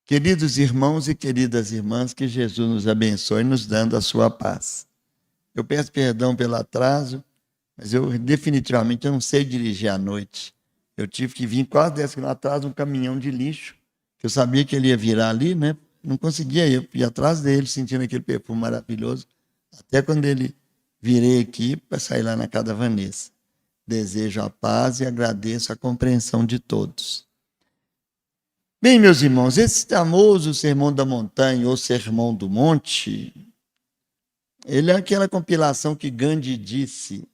Queridos irmãos e queridas irmãs, que Jesus nos abençoe, nos dando a sua paz. Eu peço perdão pelo atraso, mas eu definitivamente não sei dirigir à noite. Eu tive que vir quase 10 quilômetros atrás de um caminhão de lixo, que eu sabia que ele ia virar ali, né? Não conseguia ir atrás dele, sentindo aquele perfume maravilhoso, até quando ele virei aqui para sair lá na casa da Vanessa. Desejo a paz e agradeço a compreensão de todos. Bem, meus irmãos, esse famoso Sermão da Montanha ou Sermão do Monte, ele é aquela compilação que Gandhi disse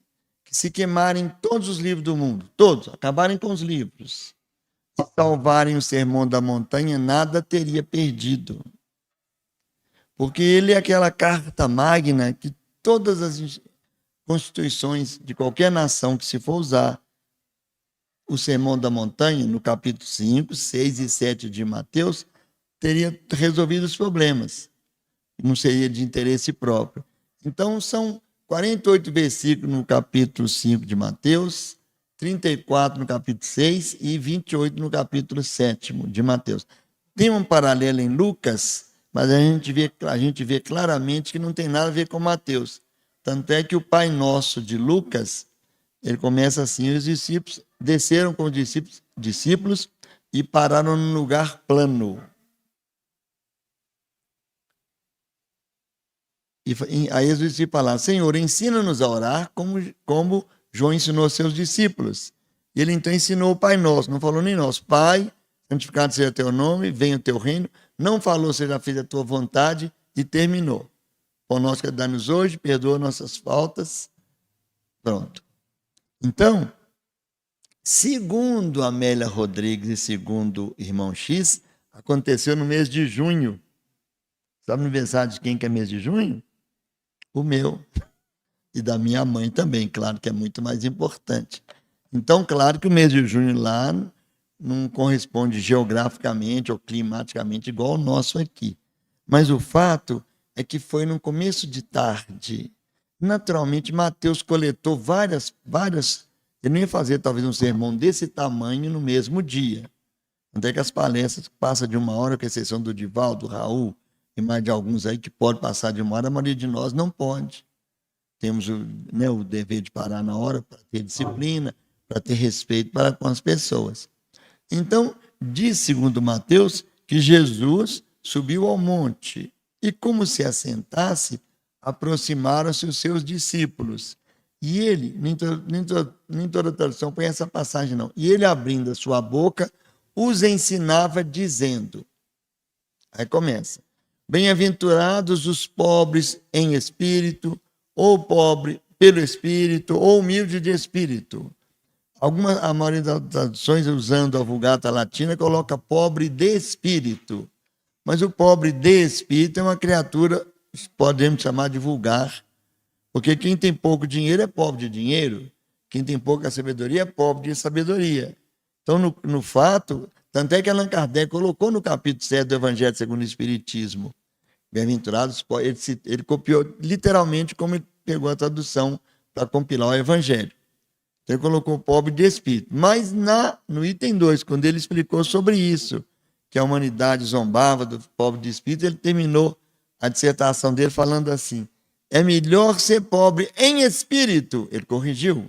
que se queimarem todos os livros do mundo, todos, acabarem com os livros, se salvarem o Sermão da Montanha, nada teria perdido. Porque ele é aquela carta magna que todas as constituições de qualquer nação que se for usar o Sermão da Montanha, no capítulo 5, 6 e 7 de Mateus, teria resolvido os problemas. Não seria de interesse próprio. Então, são 48 versículos no capítulo 5 de Mateus, 34 no capítulo 6 e 28 no capítulo 7 de Mateus. Tem um paralelo em Lucas, mas a gente vê claramente que não tem nada a ver com Mateus. Tanto é que o Pai Nosso de Lucas, ele começa assim: os discípulos desceram com os discípulos e pararam num lugar plano. E aí os discípulos falaram: Senhor, ensina-nos a orar como João ensinou aos seus discípulos. E ele então ensinou o Pai Nosso, não falou nem nosso. Pai, santificado seja teu nome, venha o teu reino. Não falou seja feita a tua vontade e terminou. Pão nosso que dá-nos hoje, perdoa nossas faltas. Pronto. Então, segundo Amélia Rodrigues e segundo o irmão X, aconteceu no mês de junho. Sabe o aniversário de quem que é mês de junho? O meu. E da minha mãe também, claro que é muito mais importante. Então, claro que o mês de junho lá não corresponde geograficamente ou climaticamente igual ao nosso aqui. Mas o fato é que foi no começo de tarde. Naturalmente, Mateus coletou várias. Ele não ia fazer talvez um sermão desse tamanho no mesmo dia. Até que as palestras passam de 1 hora, com exceção do Divaldo, do Raul e mais de alguns aí que pode passar de 1 hora, a maioria de nós não pode. Temos o dever de parar na hora para ter disciplina, para ter respeito para com as pessoas. Então, diz segundo Mateus que Jesus subiu ao monte e, como se assentasse, aproximaram-se os seus discípulos. E ele, nem toda tradução põe essa passagem não, e ele abrindo a sua boca, os ensinava dizendo, aí começa, bem-aventurados os pobres em espírito, ou pobre pelo espírito, ou humilde de espírito. A maioria das traduções, usando a Vulgata Latina, coloca pobre de espírito. Mas o pobre de espírito é uma criatura, podemos chamar de vulgar, porque quem tem pouco dinheiro é pobre de dinheiro, quem tem pouca sabedoria é pobre de sabedoria. Então, no fato, tanto é que Allan Kardec colocou no capítulo 7 do Evangelho segundo o Espiritismo, bem-aventurados, ele copiou literalmente como ele pegou a tradução para compilar o Evangelho. Então, ele colocou pobre de espírito. Mas no item 2, quando ele explicou sobre isso, que a humanidade zombava do pobre de espírito, ele terminou a dissertação dele falando assim, é melhor ser pobre em espírito, ele corrigiu,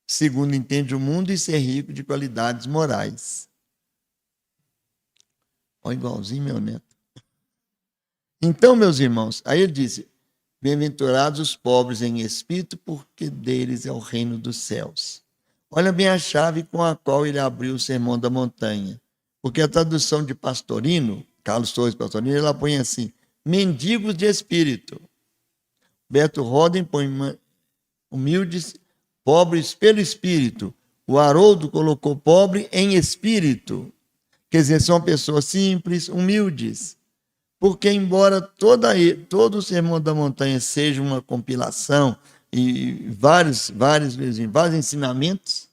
segundo entende o mundo, e ser rico de qualidades morais. Olha, igualzinho meu neto. Então, meus irmãos, aí ele disse, bem-aventurados os pobres em espírito, porque deles é o reino dos céus. Olha bem a chave com a qual ele abriu o Sermão da Montanha. Porque a tradução de Pastorino, Carlos Torres Pastorino, ela põe assim, mendigos de espírito. Beto Roden põe humildes, pobres pelo espírito. O Haroldo colocou pobre em espírito. Quer dizer, são pessoas simples, humildes. Porque, embora todo o Sermão da Montanha seja uma compilação e vários ensinamentos,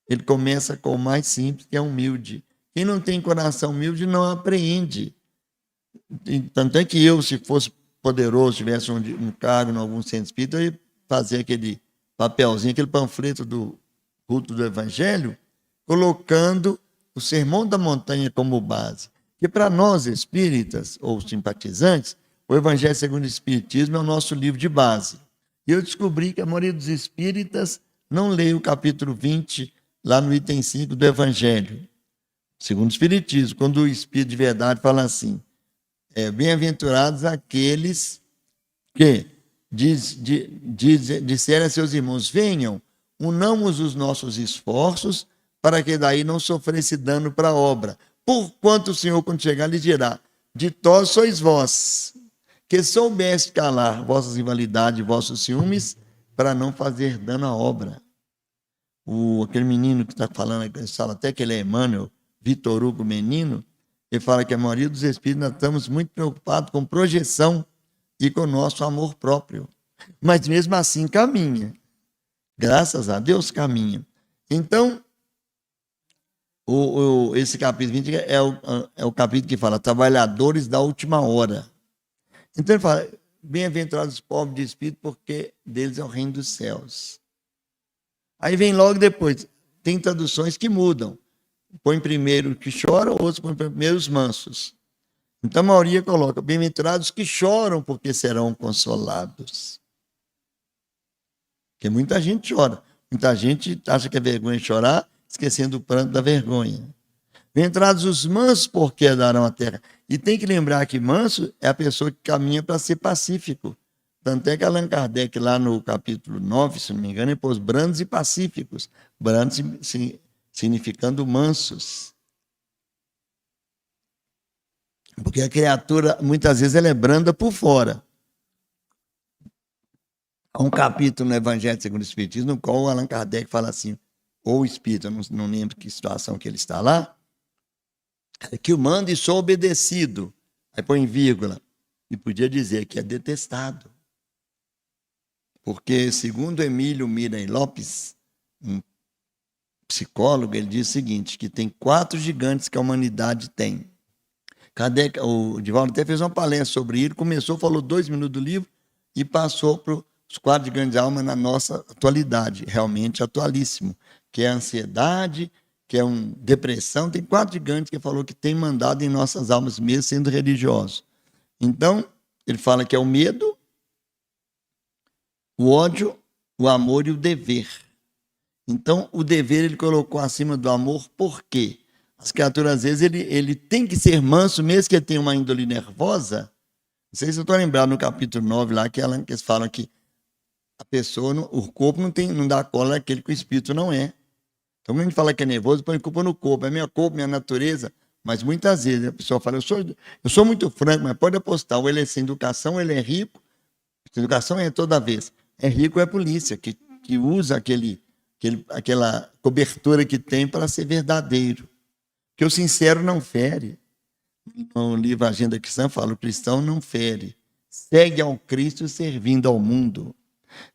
ele começa com o mais simples, que é humilde. Quem não tem coração humilde não apreende. Tanto é que eu, se fosse poderoso, tivesse um cargo em algum centro espírita, eu ia fazer aquele papelzinho, aquele panfleto do culto do Evangelho, colocando o Sermão da Montanha como base. Porque para nós espíritas ou simpatizantes, o Evangelho segundo o Espiritismo é o nosso livro de base. E eu descobri que a maioria dos espíritas não lê o capítulo 20, lá no item 5 do Evangelho, segundo o Espiritismo, quando o Espírito de verdade fala assim, bem-aventurados aqueles que disserem a seus irmãos, venham, unamos os nossos esforços para que daí não sofresse dano para a obra. Porquanto o Senhor, quando chegar, lhe dirá, ditosos sois vós, que soubeste calar vossas invalidades e vossos ciúmes, para não fazer dano à obra. Aquele menino que está falando, ele fala até que ele é Emmanuel, Vitor Hugo Menino, ele fala que a maioria dos espíritos nós estamos muito preocupados com projeção e com o nosso amor próprio. Mas mesmo assim caminha. Graças a Deus caminha. Então, esse capítulo 20 é o capítulo que fala trabalhadores da última hora. Então ele fala, bem-aventurados os pobres de espírito, porque deles é o reino dos céus. Aí vem logo depois, tem traduções que mudam. Põe primeiro que choram, outros põem primeiro os mansos. Então a maioria coloca, bem-aventurados que choram, porque serão consolados. Porque muita gente chora. Muita gente acha que é vergonha chorar, esquecendo o pranto da vergonha. Bem-aventurados os mansos, porque herdarão a terra. E tem que lembrar que manso é a pessoa que caminha para ser pacífico. Tanto é que Allan Kardec, lá no capítulo 9, se não me engano, ele pôs brandos e pacíficos. Brandos significando mansos. Porque a criatura, muitas vezes, ela é branda por fora. Há um capítulo no Evangelho segundo o Espiritismo, no qual o Allan Kardec fala assim, ou o Espírito, eu não lembro que situação que ele está lá, que o mando e sou obedecido. Aí põe vírgula. E podia dizer que é detestado. Porque, segundo Emílio Mirey Lopes, um psicólogo, ele diz o seguinte, que tem 4 gigantes que a humanidade tem. Kardec, o Divaldo até fez uma palestra sobre ele, começou, falou 2 minutos do livro e passou para os 4 gigantes de alma na nossa atualidade, realmente atualíssimo, que é a ansiedade, que é depressão, tem 4 gigantes que ele falou que tem mandado em nossas almas, mesmo sendo religiosos. Então, ele fala que é o medo, o ódio, o amor e o dever. Então, o dever ele colocou acima do amor, por quê? As criaturas, às vezes, ele tem que ser manso, mesmo que ele tenha uma índole nervosa. Não sei se eu estou lembrado no capítulo 9, lá, que eles falam que a pessoa, o corpo não dá cola àquele que o espírito não é. Então, quando a gente fala que é nervoso, põe culpa no corpo. É meu corpo, minha natureza. Mas muitas vezes a pessoa fala, eu sou muito franco, mas pode apostar, ou ele é sem educação, ou ele é rico. Sem educação é toda vez. É rico é a polícia, que usa aquela cobertura que tem para ser verdadeiro. Porque o sincero não fere. No livro Agenda Cristã fala, o cristão não fere. Segue ao Cristo servindo ao mundo.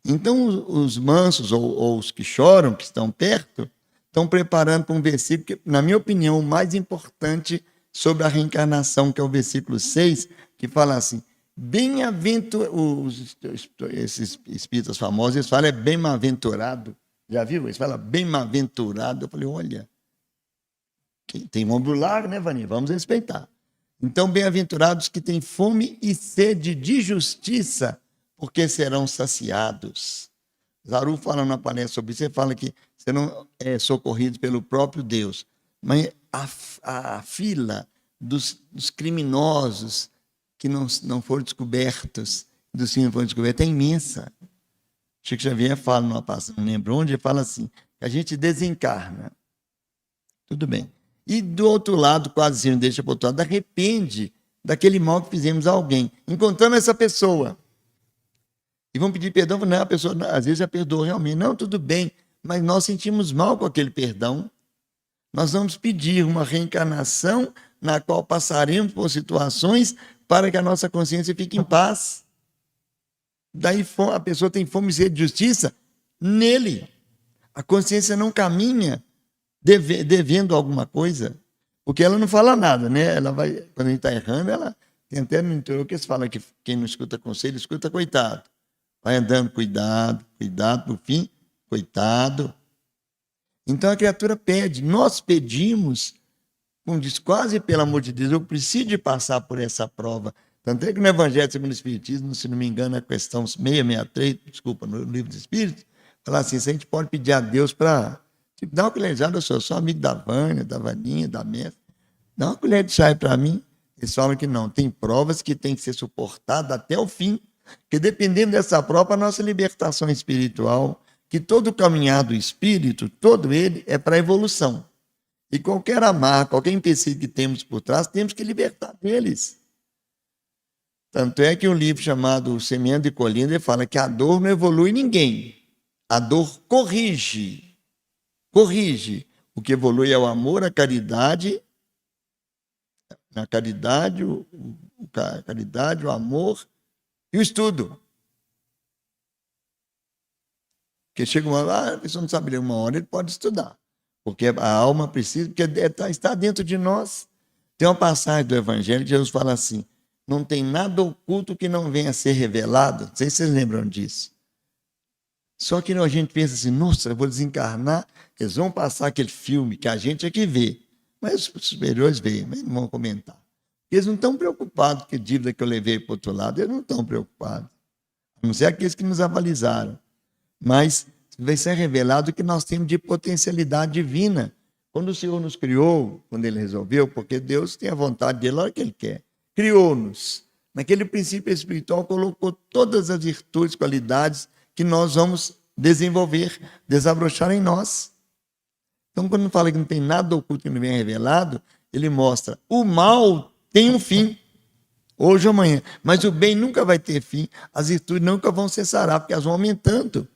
Então, os mansos ou os que choram, que estão perto, estão preparando para um versículo que, na minha opinião, o mais importante sobre a reencarnação, que é o versículo 6, que fala assim, bem-aventurado, esses espíritas famosos, eles falam, é bem-aventurado. Já viu? Eles falam, bem-aventurado. Eu falei, olha, tem um ombro largo, né, Vani? Vamos respeitar. Então, bem-aventurados que têm fome e sede de justiça, porque serão saciados. Zaru fala na palestra sobre isso, ele fala que serão socorridos pelo próprio Deus. Mas a fila dos criminosos que não foram descobertos, dos que não foram descobertos, é imensa. Chico Xavier fala numa passagem, não lembro onde, ele fala assim, que a gente desencarna. Tudo bem. E do outro lado, quase se não deixa para o outro lado, arrepende daquele mal que fizemos a alguém. Encontramos essa pessoa. E vão pedir perdão, não, a pessoa às vezes já perdoou realmente. Não, tudo bem, mas nós sentimos mal com aquele perdão. Nós vamos pedir uma reencarnação na qual passaremos por situações para que a nossa consciência fique em paz. Daí a pessoa tem fome e sede de justiça nele. A consciência não caminha devendo alguma coisa, porque ela não fala nada, né? Ela vai, quando a gente está errando, ela tem até no interior que eles falam que quem não escuta conselho, escuta coitado. Vai andando, cuidado, por fim, coitado. Então a criatura pede, nós pedimos como diz, quase pelo amor de Deus, eu preciso de passar por essa prova. Tanto é que no Evangelho segundo o Espiritismo, se não me engano, a questão 663, desculpa, no Livro dos Espíritos, fala assim, se a gente pode pedir a Deus para dar uma colherada, eu sou amigo da Vânia, da Vaninha, da Mestre, dá uma colher de chá para mim. Eles falam que não, tem provas que tem que ser suportadas até o fim, porque dependendo dessa prova, a nossa libertação espiritual, que todo o caminhar do espírito, todo ele é para a evolução. E qualquer amarra, qualquer empecilho que temos por trás, temos que libertar deles. Tanto é que um livro chamado Semeando e Colhendo, ele fala que a dor não evolui ninguém. A dor corrige. Corrige. O que evolui é o amor, a caridade, o amor e o estudo. Porque chega uma hora, a pessoa não sabe ler, uma hora ele pode estudar. Porque a alma precisa, porque está dentro de nós. Tem uma passagem do Evangelho que Jesus fala assim, não tem nada oculto que não venha a ser revelado. Não sei se vocês lembram disso. Só que a gente pensa assim, nossa, eu vou desencarnar, eles vão passar aquele filme que a gente é que vê. Mas os superiores veem, mas não vão comentar. Eles não estão preocupados com a dívida que eu levei para o outro lado, eles não estão preocupados. A não ser aqueles que nos avalizaram. Mas vai ser revelado o que nós temos de potencialidade divina. Quando o Senhor nos criou, quando Ele resolveu, porque Deus tem a vontade dele, a hora que Ele quer, criou-nos. Naquele princípio espiritual, colocou todas as virtudes, qualidades que nós vamos desenvolver, desabrochar em nós. Então, quando fala que não tem nada oculto que não venha revelado, Ele mostra, o mal tem um fim, hoje ou amanhã, mas o bem nunca vai ter fim, as virtudes nunca vão cessar, porque elas vão aumentando.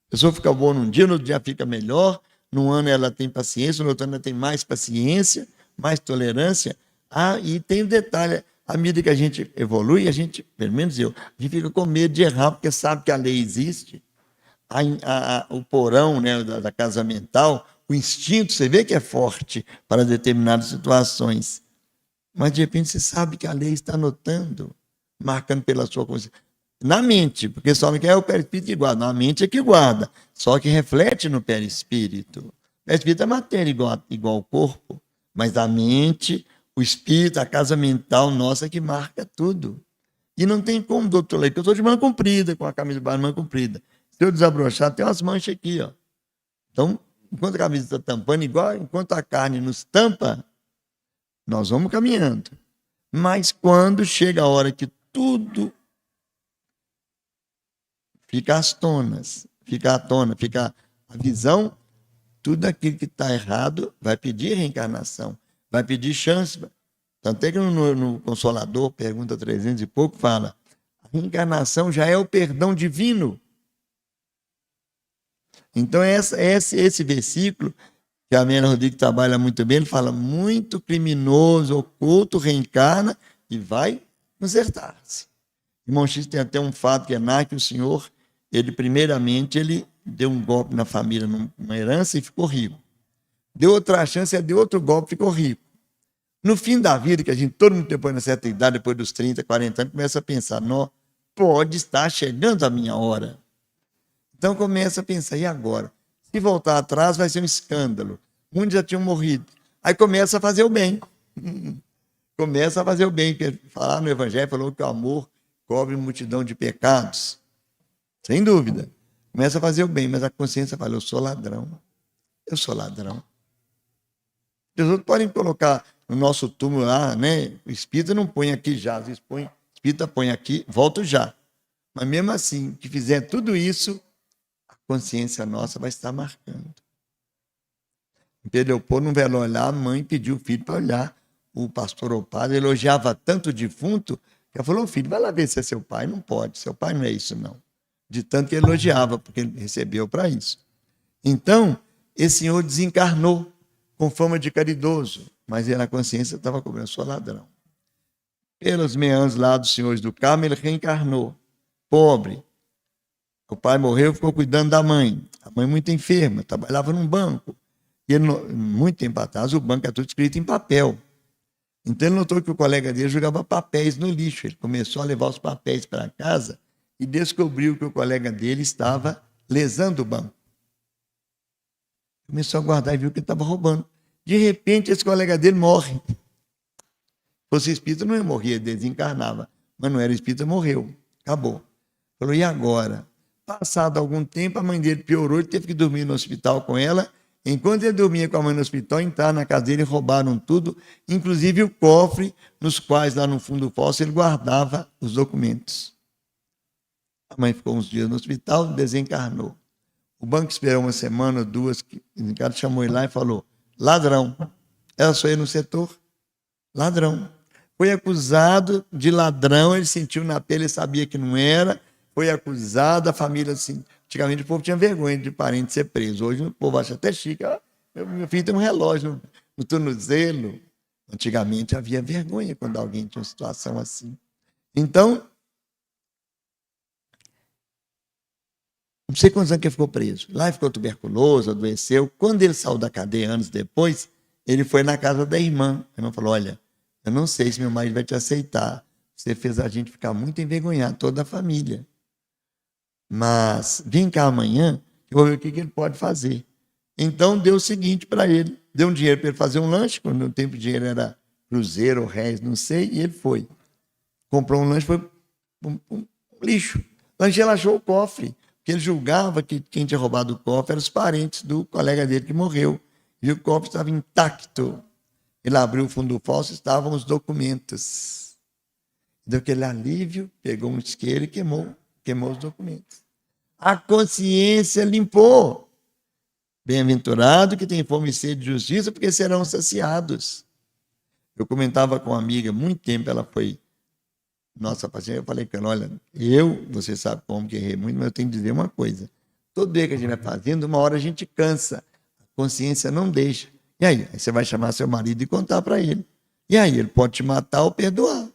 A pessoa fica boa num dia, no outro dia fica melhor, num ano ela tem paciência, no outro ano ela tem mais paciência, mais tolerância. E tem um detalhe, à medida que a gente evolui, a gente, pelo menos eu, a gente fica com medo de errar, porque sabe que a lei existe, o porão, né, da casa mental, o instinto, você vê que é forte para determinadas situações. Mas, de repente, você sabe que a lei está anotando, marcando pela sua consciência. Na mente, porque só não é o perispírito que guarda, na mente é que guarda, só que reflete no perispírito. O perispírito é matéria igual ao corpo, mas a mente, o espírito, a casa mental nossa é que marca tudo. E não tem como, doutor Leite, eu estou de mão comprida, com a camisa de mão comprida. Se eu desabrochar, tem umas manchas aqui, ó. Então, enquanto a camisa está tampando, enquanto a carne nos tampa, nós vamos caminhando. Mas quando chega a hora que tudo fica às tonas, fica a visão, tudo aquilo que está errado vai pedir reencarnação, vai pedir chance. Tanto é que no Consolador, pergunta 300 e pouco, fala, a reencarnação já é o perdão divino. Então, esse versículo, que a Mena Rodrigues trabalha muito bem, ele fala, muito criminoso, oculto, reencarna e vai consertar-se. Irmão X tem até um fato que é que o senhor, primeiramente, ele deu um golpe na família, numa herança e ficou rico. Deu outra chance, deu outro golpe, ficou rico. No fim da vida, que a gente, todo mundo depois na certa idade, depois dos 30, 40 anos, começa a pensar, não, pode estar chegando a minha hora. Então começa a pensar, e agora? Se voltar atrás vai ser um escândalo. Muitos já tinham morrido. Aí começa a fazer o bem. Começa a fazer o bem. Falar no Evangelho, falou que o amor cobre multidão de pecados. Sem dúvida. Começa a fazer o bem, mas a consciência fala, eu sou ladrão. Eu sou ladrão. Os outros podem colocar no nosso túmulo lá, né? O espírita não põe aqui já, às vezes põe, o espírita põe aqui, volto já. Mas mesmo assim, que fizer tudo isso, a consciência nossa vai estar marcando. Pedro Leopoldo não veio olhar, a mãe pediu o filho para olhar. O pastor ou padre elogiava tanto o defunto, que ela falou, filho, vai lá ver se é seu pai. Não pode, seu pai não é isso, não. De tanto que ele elogiava, porque ele recebeu para isso. Então, esse senhor desencarnou com fama de caridoso, mas ele, na consciência, estava cobrando, sua ladrão. Pelos meandros lá dos senhores do Carmo, ele reencarnou, pobre. O pai morreu, ficou cuidando da mãe. A mãe muito enferma, trabalhava num banco. E ele, muito tempo atrás, o banco é tudo escrito em papel. Então ele notou que o colega dele jogava papéis no lixo. Ele começou a levar os papéis para casa e descobriu que o colega dele estava lesando o banco. Começou a guardar e viu que ele estava roubando. De repente, esse colega dele morre. Se fosse espírita, não ia morrer, desencarnava. Mas não era espírita, morreu. Acabou. Falou, e agora? Passado algum tempo, a mãe dele piorou, ele teve que dormir no hospital com ela. Enquanto ele dormia com a mãe no hospital, entraram na casa dele e roubaram tudo, inclusive o cofre, nos quais, lá no fundo do fosso, ele guardava os documentos. A mãe ficou uns dias no hospital, desencarnou. O banco esperou uma semana ou duas, o cara chamou ele lá e falou, ladrão. Ela só ia no setor, ladrão. Foi acusado de ladrão, ele sentiu na pele, ele sabia que não era, foi acusado, a família, assim, antigamente o povo tinha vergonha de parente ser preso, hoje o povo acha até chique, meu filho tem um relógio no tornozelo. Antigamente havia vergonha quando alguém tinha uma situação assim. Então, não sei quantos anos que ele ficou preso. Lá ele ficou tuberculoso, adoeceu. Quando ele saiu da cadeia, anos depois, ele foi na casa da irmã. A irmã falou, olha, eu não sei se meu marido vai te aceitar. Você fez a gente ficar muito envergonhado, toda a família. Mas vem cá amanhã, eu vou ver o que ele pode fazer. Então deu o seguinte para ele. Deu um dinheiro para ele fazer um lanche, quando no tempo o dinheiro era cruzeiro ou réis, não sei, e ele foi. Comprou um lanche, foi um lixo. O lanche, ele achou o cofre. Porque ele julgava que quem tinha roubado o cofre eram os parentes do colega dele que morreu. E o cofre estava intacto. Ele abriu o fundo do fosso, estavam os documentos. Deu aquele alívio, pegou um isqueiro e queimou os documentos. A consciência limpou. Bem-aventurado que tem fome e sede de justiça, porque serão saciados. Eu comentava com uma amiga, muito tempo, ela foi nossa paciente, eu falei com ela, olha, você sabe como que errei muito, mas eu tenho que dizer uma coisa. Todo dia que a gente vai fazendo, uma hora a gente cansa. A consciência não deixa. E aí você vai chamar seu marido e contar para ele. E aí ele pode te matar ou perdoar.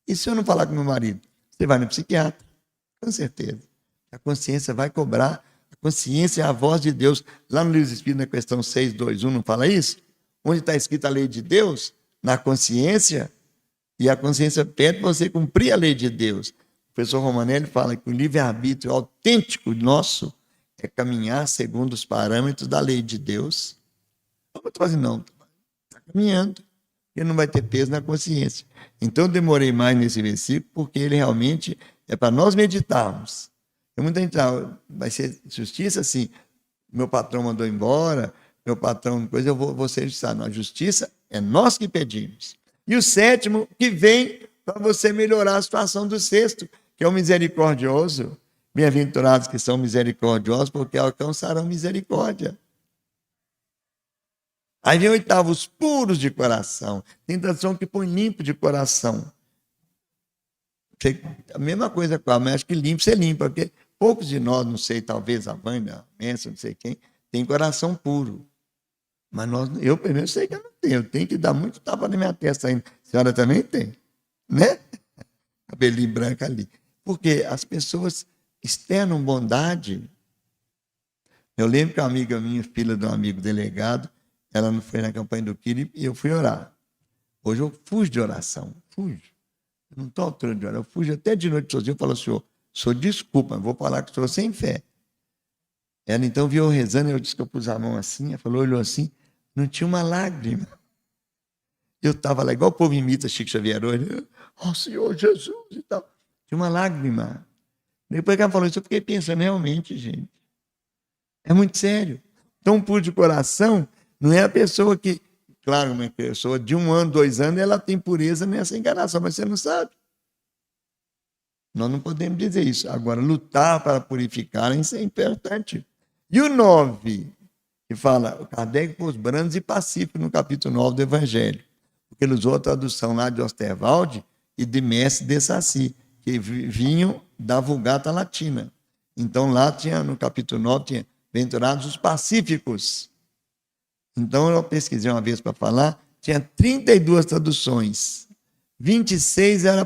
E se eu não falar com meu marido? Você vai no psiquiatra. Com certeza. A consciência vai cobrar. A consciência é a voz de Deus. Lá no Livro dos Espíritos, na questão 621, não fala isso? Onde está escrita a lei de Deus? Na consciência. E a consciência pede você cumprir a lei de Deus. O professor Romanelli fala que o livre-arbítrio autêntico nosso é caminhar segundo os parâmetros da lei de Deus. Eu estou fazendo, não, está caminhando. Ele não vai ter peso na consciência. Então, eu demorei mais nesse versículo, porque ele realmente é para nós meditarmos. Tem muita gente, vai ser justiça, assim, meu patrão mandou embora, meu patrão, depois eu vou ser justiçado. A justiça é nós que pedimos. E o sétimo, que vem para você melhorar a situação do sexto, que é o misericordioso. Bem-aventurados que são misericordiosos, porque alcançarão misericórdia. Aí vem o oitavo, os puros de coração. Tem tradução que põe limpo de coração. A mesma coisa com a, mas acho que limpo você limpa, porque poucos de nós, não sei, talvez a Vânia, a Mensa, não sei quem, tem coração puro. Mas eu, pelo menos, sei que eu não tenho. Eu tenho que dar muito tapa na minha testa ainda. A senhora também tem, né? Cabelinho branco ali. Porque as pessoas externam bondade. Eu lembro que uma amiga minha, filha de um amigo delegado, ela não foi na campanha do Quiri e eu fui orar. Hoje eu fujo de oração. Fujo. Eu não estou à altura de orar. Eu fujo até de noite sozinho. Eu falo, senhor, desculpa, eu vou falar com o senhor sem fé. Ela então viu eu rezando, eu disse que eu pus a mão assim, ela falou, olhou assim, não tinha uma lágrima. Eu estava lá, igual o povo imita Chico Xavier hoje, Senhor Jesus e tal. Tinha uma lágrima. Depois que ela falou isso, eu fiquei pensando, realmente, gente, é muito sério. Então, puro de coração não é a pessoa que, claro, uma pessoa de 1 ano, 2 anos, ela tem pureza nessa encarnação, mas você não sabe. Nós não podemos dizer isso. Agora, lutar para purificar, isso é importante. E o 9, que fala, Kardec pôs brandos e pacíficos no capítulo 9 do Evangelho. Porque ele usou a tradução lá de Osterwalde e de Mestre de Saci, que vinham da Vulgata Latina. Então, lá tinha, no capítulo 9, tinha bem-aventurados os pacíficos. Então, eu pesquisei uma vez para falar, tinha 32 traduções. 26 eram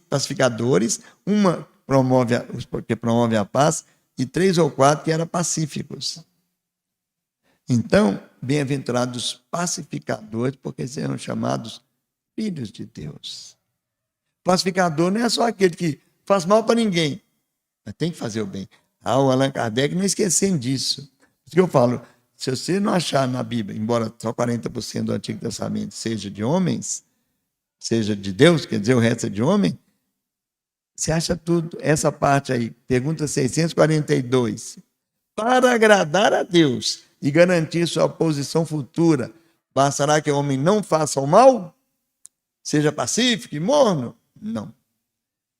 pacificadores, uma que promove a paz, e 3 ou 4 que eram pacíficos. Então, bem-aventurados pacificadores, porque serão chamados filhos de Deus. Pacificador não é só aquele que faz mal para ninguém, mas tem que fazer o bem. O Allan Kardec não esquecendo disso. Por isso que eu falo, se você não achar na Bíblia, embora só 40% do Antigo Testamento seja de homens, seja de Deus, quer dizer, o resto é de homem, você acha tudo, essa parte aí, pergunta 642. Para agradar a Deus e garantir sua posição futura, bastará que o homem não faça o mal? Seja pacífico e morno? Não.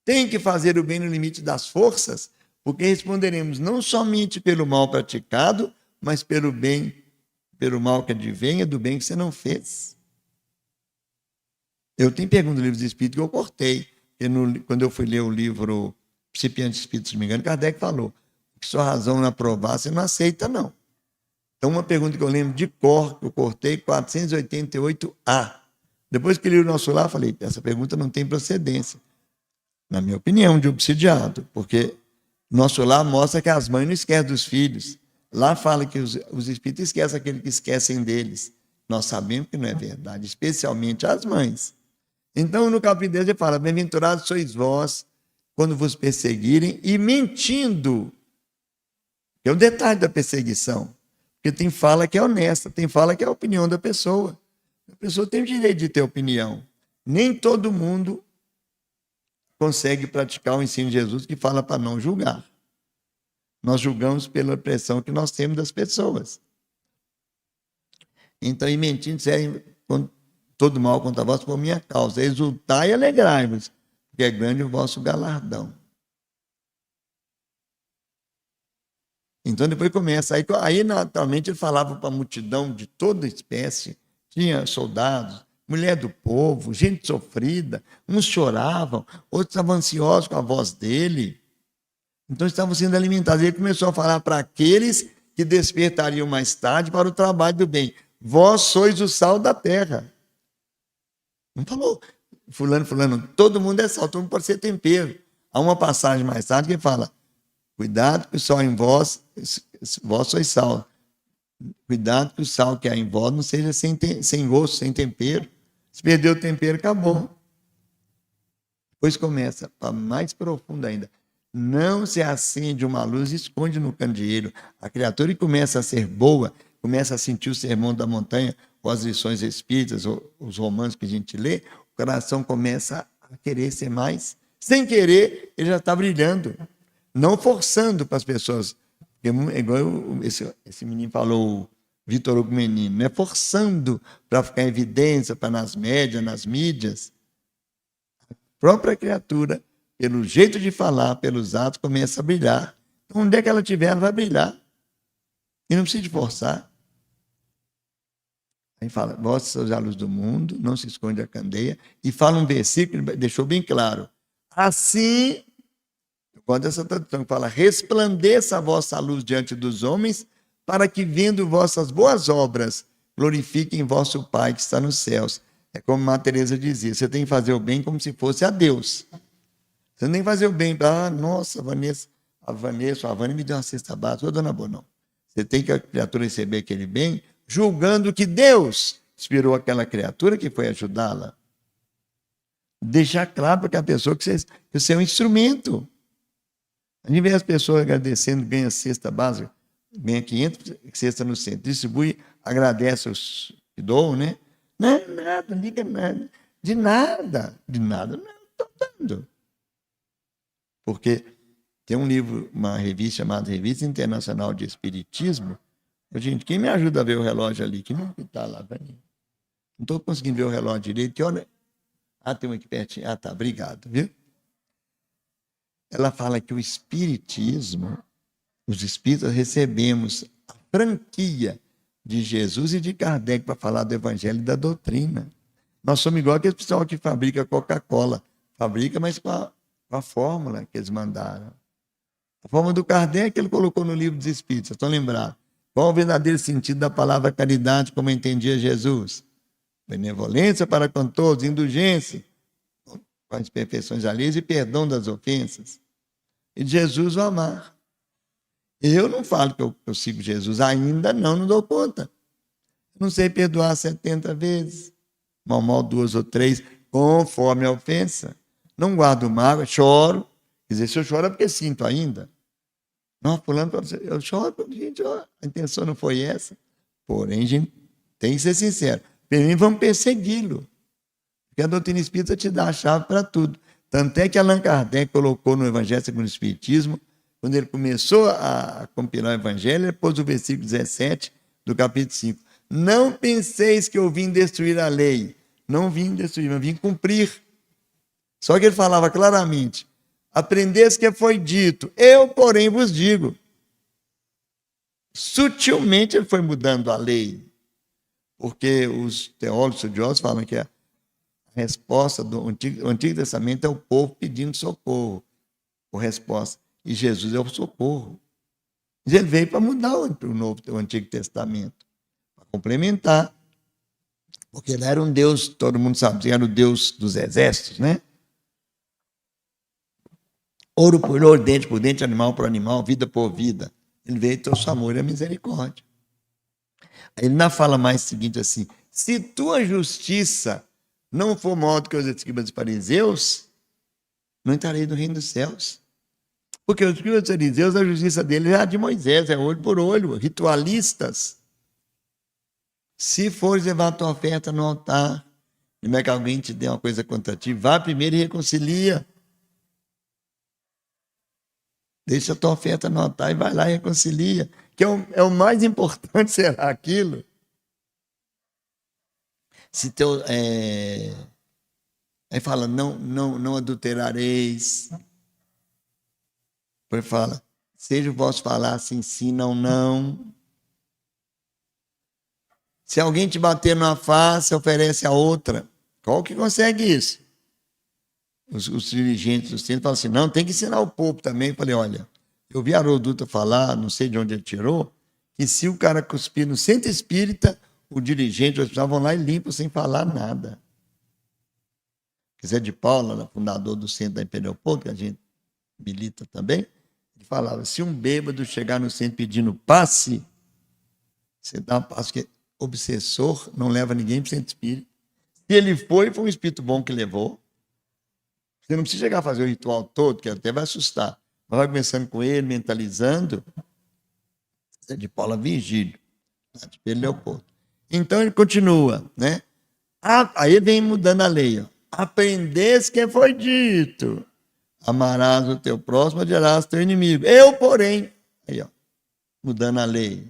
Tem que fazer o bem no limite das forças, porque responderemos não somente pelo mal praticado, mas pelo bem, pelo mal que advém e do bem que você não fez. Eu tenho pergunta do livro dos Espíritos que eu cortei. Quando eu fui ler o livro Principiante Espírito, se não me engano, Kardec falou que sua razão não aprovar, você não aceita, não. Então, uma pergunta que eu lembro de cor, que eu cortei, 488A. Depois que li o Nosso Lar, falei, essa pergunta não tem procedência. Na minha opinião, de obsidiado, porque Nosso Lar mostra que as mães não esquecem dos filhos. Lá fala que os espíritos esquecem aqueles que esquecem deles. Nós sabemos que não é verdade, especialmente as mães. Então, no capítulo 10, ele fala, bem-aventurados sois vós, quando vos perseguirem, e mentindo. É o detalhe da perseguição. Porque tem fala que é honesta, tem fala que é a opinião da pessoa. A pessoa tem o direito de ter opinião. Nem todo mundo consegue praticar o ensino de Jesus que fala para não julgar. Nós julgamos pela pressão que nós temos das pessoas. Então, e mentindo, disserem todo mal contra vós por minha causa. Exultai e alegrai-vos, porque é grande o vosso galardão. Então, depois começa. Aí naturalmente, ele falava para a multidão de toda espécie. Tinha soldados, mulher do povo, gente sofrida. Uns choravam, outros estavam ansiosos com a voz dele. Então, estavam sendo alimentados. Ele começou a falar para aqueles que despertariam mais tarde para o trabalho do bem. Vós sois o sal da terra. Não falou, fulano, todo mundo é sal, todo mundo pode ser tempero. Há uma passagem mais tarde que fala, cuidado que o sal em vós sois sal. Cuidado que o sal que há em vós não seja sem gosto, sem tempero. Se perder o tempero, acabou. Depois começa, para mais profundo ainda. Não se acende uma luz e esconde no candeeiro. A criatura que começa a ser boa, começa a sentir o sermão da montanha, ou as lições espíritas, ou os romances que a gente lê, o coração começa a querer ser mais. Sem querer, ele já está brilhando. Não forçando para as pessoas. É igual esse menino falou, o Vitor Hugo Menino, não é forçando para ficar em evidência, para nas médias, nas mídias. A própria criatura, pelo jeito de falar, pelos atos, começa a brilhar. Então, onde é que ela estiver, ela vai brilhar. E não precisa de forçar. Aí fala, vós sois a luz do mundo, não se esconde a candeia. E fala um versículo, deixou bem claro. Assim, eu gosto dessa tradução, que fala, resplandeça a vossa luz diante dos homens, para que, vendo vossas boas obras, glorifiquem vosso Pai que está nos céus. É como Madre Teresa dizia, você tem que fazer o bem como se fosse a Deus. Você não tem que fazer o bem para, nossa, a Vânia me deu uma cesta básica, dona boa, não. Você tem que a criatura receber aquele bem, julgando que Deus inspirou aquela criatura que foi ajudá-la. Deixar claro para aquela pessoa que você é um instrumento. A gente vê as pessoas agradecendo, ganha cesta básica, ganha 500 cestas no centro, distribui, agradece os que doam, né? Não, nada, não liga nada. De nada, não estou dando. Porque tem um livro, uma revista chamada Revista Internacional de Espiritismo. Gente, quem me ajuda a ver o relógio ali? Que não está lá, velho. Não estou conseguindo ver o relógio direito. Que hora... Ah, tem um aqui pertinho. Ah, tá, obrigado, viu? Ela fala que o espiritismo, os espíritas recebemos a franquia de Jesus e de Kardec para falar do evangelho e da doutrina. Nós somos igual aquele pessoal que fabrica Coca-Cola. Fabrica, mas com a fórmula que eles mandaram. A fórmula do Kardec ele colocou no livro dos Espíritos, estão lembrados? Qual o verdadeiro sentido da palavra caridade, como entendia Jesus? Benevolência para com todos, indulgência com as imperfeições alheias e perdão das ofensas. E Jesus o amar. Eu não falo que eu sigo Jesus, ainda não dou conta. Não sei perdoar 70 vezes, mal 2 ou 3, conforme a ofensa. Não guardo mágoa, choro. Quer dizer, se eu choro é porque sinto ainda. Não, fulano, eu choro, gente, a intenção não foi essa. Porém, a gente tem que ser sincero. Primeiro, vamos persegui-lo. Porque a doutrina espírita te dá a chave para tudo. Tanto é que Allan Kardec colocou no Evangelho segundo o Espiritismo, quando ele começou a compilar o Evangelho, ele pôs o versículo 17 do capítulo 5. Não penseis que eu vim destruir a lei. Não vim destruir, mas vim cumprir. Só que ele falava claramente, aprendesse que foi dito, eu, porém, vos digo. Sutilmente ele foi mudando a lei, porque os teólogos estudiosos falam que a resposta do Antigo Testamento é o povo pedindo socorro, por resposta, e Jesus é o socorro. Ele veio para mudar o Antigo Testamento, para complementar, porque ele era um Deus, todo mundo sabe, era o Deus dos exércitos, né? Ouro por ouro, dente por dente, animal por animal, vida por vida. Ele veio trouxe o amor e a misericórdia. Ele não fala mais o seguinte assim, se tua justiça não for maior do que os escribas dos fariseus, não entrarei no reino dos céus. Porque os escribas dos fariseus, a justiça deles é a de Moisés, é olho por olho, ritualistas. Se fores levar a tua oferta no altar, e não é que alguém te dê uma coisa contra ti, vá primeiro e reconcilia. Deixa a tua oferta no altar e vai lá e reconcilia. Que é o mais importante, será aquilo? Se teu... Aí fala, não adulterareis. Depois fala, seja o vosso falar sim, sim, não, não. Se alguém te bater numa face, oferece a outra. Qual que consegue isso? Os dirigentes do centro falam assim, não, tem que ensinar o povo também. Eu falei, olha, eu vi Haroldo Dutra falar, não sei de onde ele tirou, que se o cara cuspir no centro espírita, o dirigente, os hospital vão lá e limpam sem falar nada. Zé de Paula, fundador do centro da Imperial Porto, que a gente milita também, ele falava, se um bêbado chegar no centro pedindo passe, você dá um passe, porque obsessor não leva ninguém para o centro espírita. Se ele foi um espírito bom que levou. Você não precisa chegar a fazer o ritual todo, que até vai assustar. Mas vai começando com ele, mentalizando. Zé de Paula Virgílio, lá de Pedro Leopoldo. Então ele continua, né? Aí vem mudando a lei, ó. Aprendesse que foi dito. Amarás o teu próximo, odiarás o teu inimigo. Eu, porém, aí, ó, mudando a lei.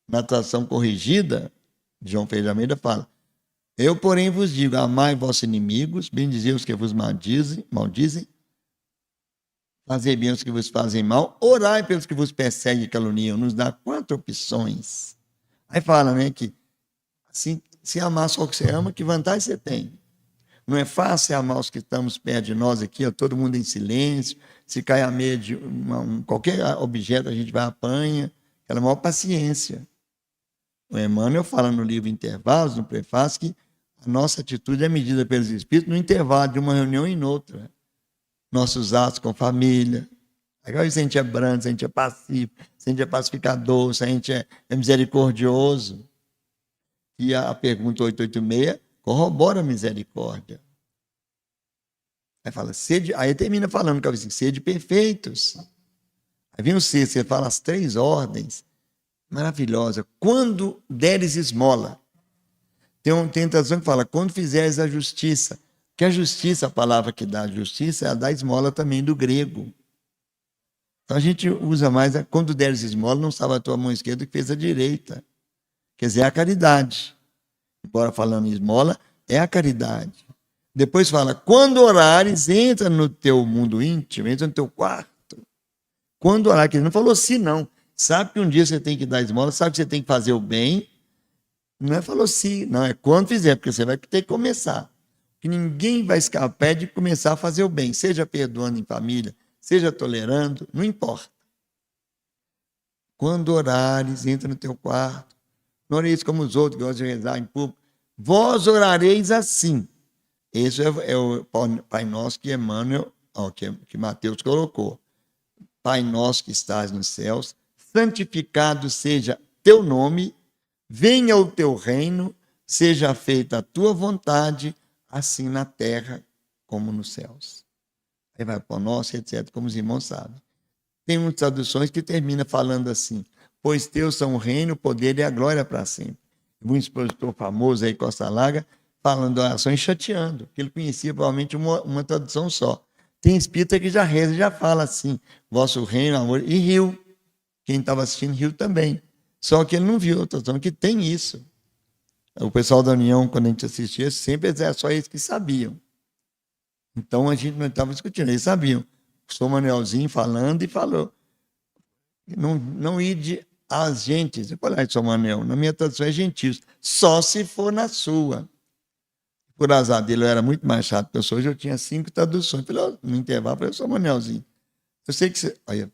Na tradução corrigida, João Ferreira de Almeida fala, eu, porém, vos digo, amai vossos inimigos, bendizei os que vos maldizem, fazei bem os que vos fazem mal, orai pelos que vos perseguem e caluniam. Nos dá 4 opções. Aí fala, né, que assim, se amar só o que você ama, que vantagem você tem? Não é fácil amar os que estamos perto de nós aqui, ó, todo mundo em silêncio, se cai a meia de qualquer objeto, a gente vai apanha, aquela maior paciência. O Emmanuel fala no livro Intervalos, no prefácio, que a nossa atitude é medida pelos Espíritos no intervalo de uma reunião em outra. Nossos atos com família. Agora, se a gente é brando, se a gente é passivo, se a gente é pacificador, se a gente é misericordioso. E a pergunta 886 corrobora a misericórdia. Aí fala, aí termina falando, assim, sede perfeitos. Aí vem o sexto, você fala as 3 ordens. Maravilhosa. Quando deres esmola. Tem tradução que fala, quando fizeres a justiça. Que a justiça, a palavra que dá a justiça, é a da esmola também do grego. Então a gente usa mais, quando deres esmola, não estava a tua mão esquerda que fez a direita. Quer dizer, é a caridade. Embora falando esmola, é a caridade. Depois fala, quando orares, entra no teu mundo íntimo, entra no teu quarto. Quando orar, que ele não falou sim, não. Sabe que um dia você tem que dar esmola, sabe que você tem que fazer o bem. Não é falou sim, não, é quando fizer, porque você vai ter que começar. Que ninguém vai escapar de começar a fazer o bem, seja perdoando em família, seja tolerando, não importa. Quando orares, entra no teu quarto. Não oreis como os outros, que gostam de rezar em público. Vós orareis assim. Esse é o Pai Nosso que Emmanuel, que Mateus colocou. Pai Nosso que estás nos céus, santificado seja teu nome, venha o teu reino, seja feita a tua vontade, assim na terra como nos céus. Aí vai para o nosso, etc., como os irmãos sabem. Tem muitas traduções que terminam falando assim, pois teus são o reino, o poder e a glória para sempre. Um expositor famoso aí, Costa Larga, falando orações chateando, que ele conhecia provavelmente uma tradução só. Tem espírita que já reza, já fala assim, vosso reino, amor, e riu. Quem estava assistindo riu também. Só que ele não viu, estou falando que tem isso. O pessoal da União, quando a gente assistia, sempre era só eles que sabiam. Então a gente não estava discutindo, eles sabiam. O São Manuelzinho falando e falou. Não ide às gentes. Eu falei, São Manuel, na minha tradução é gentios, só se for na sua. Por azar dele, eu era muito mais chato que eu sou, hoje eu tinha 5 traduções. Eu falei, no intervalo, eu falei, São Manuelzinho, eu sei que você. Olha,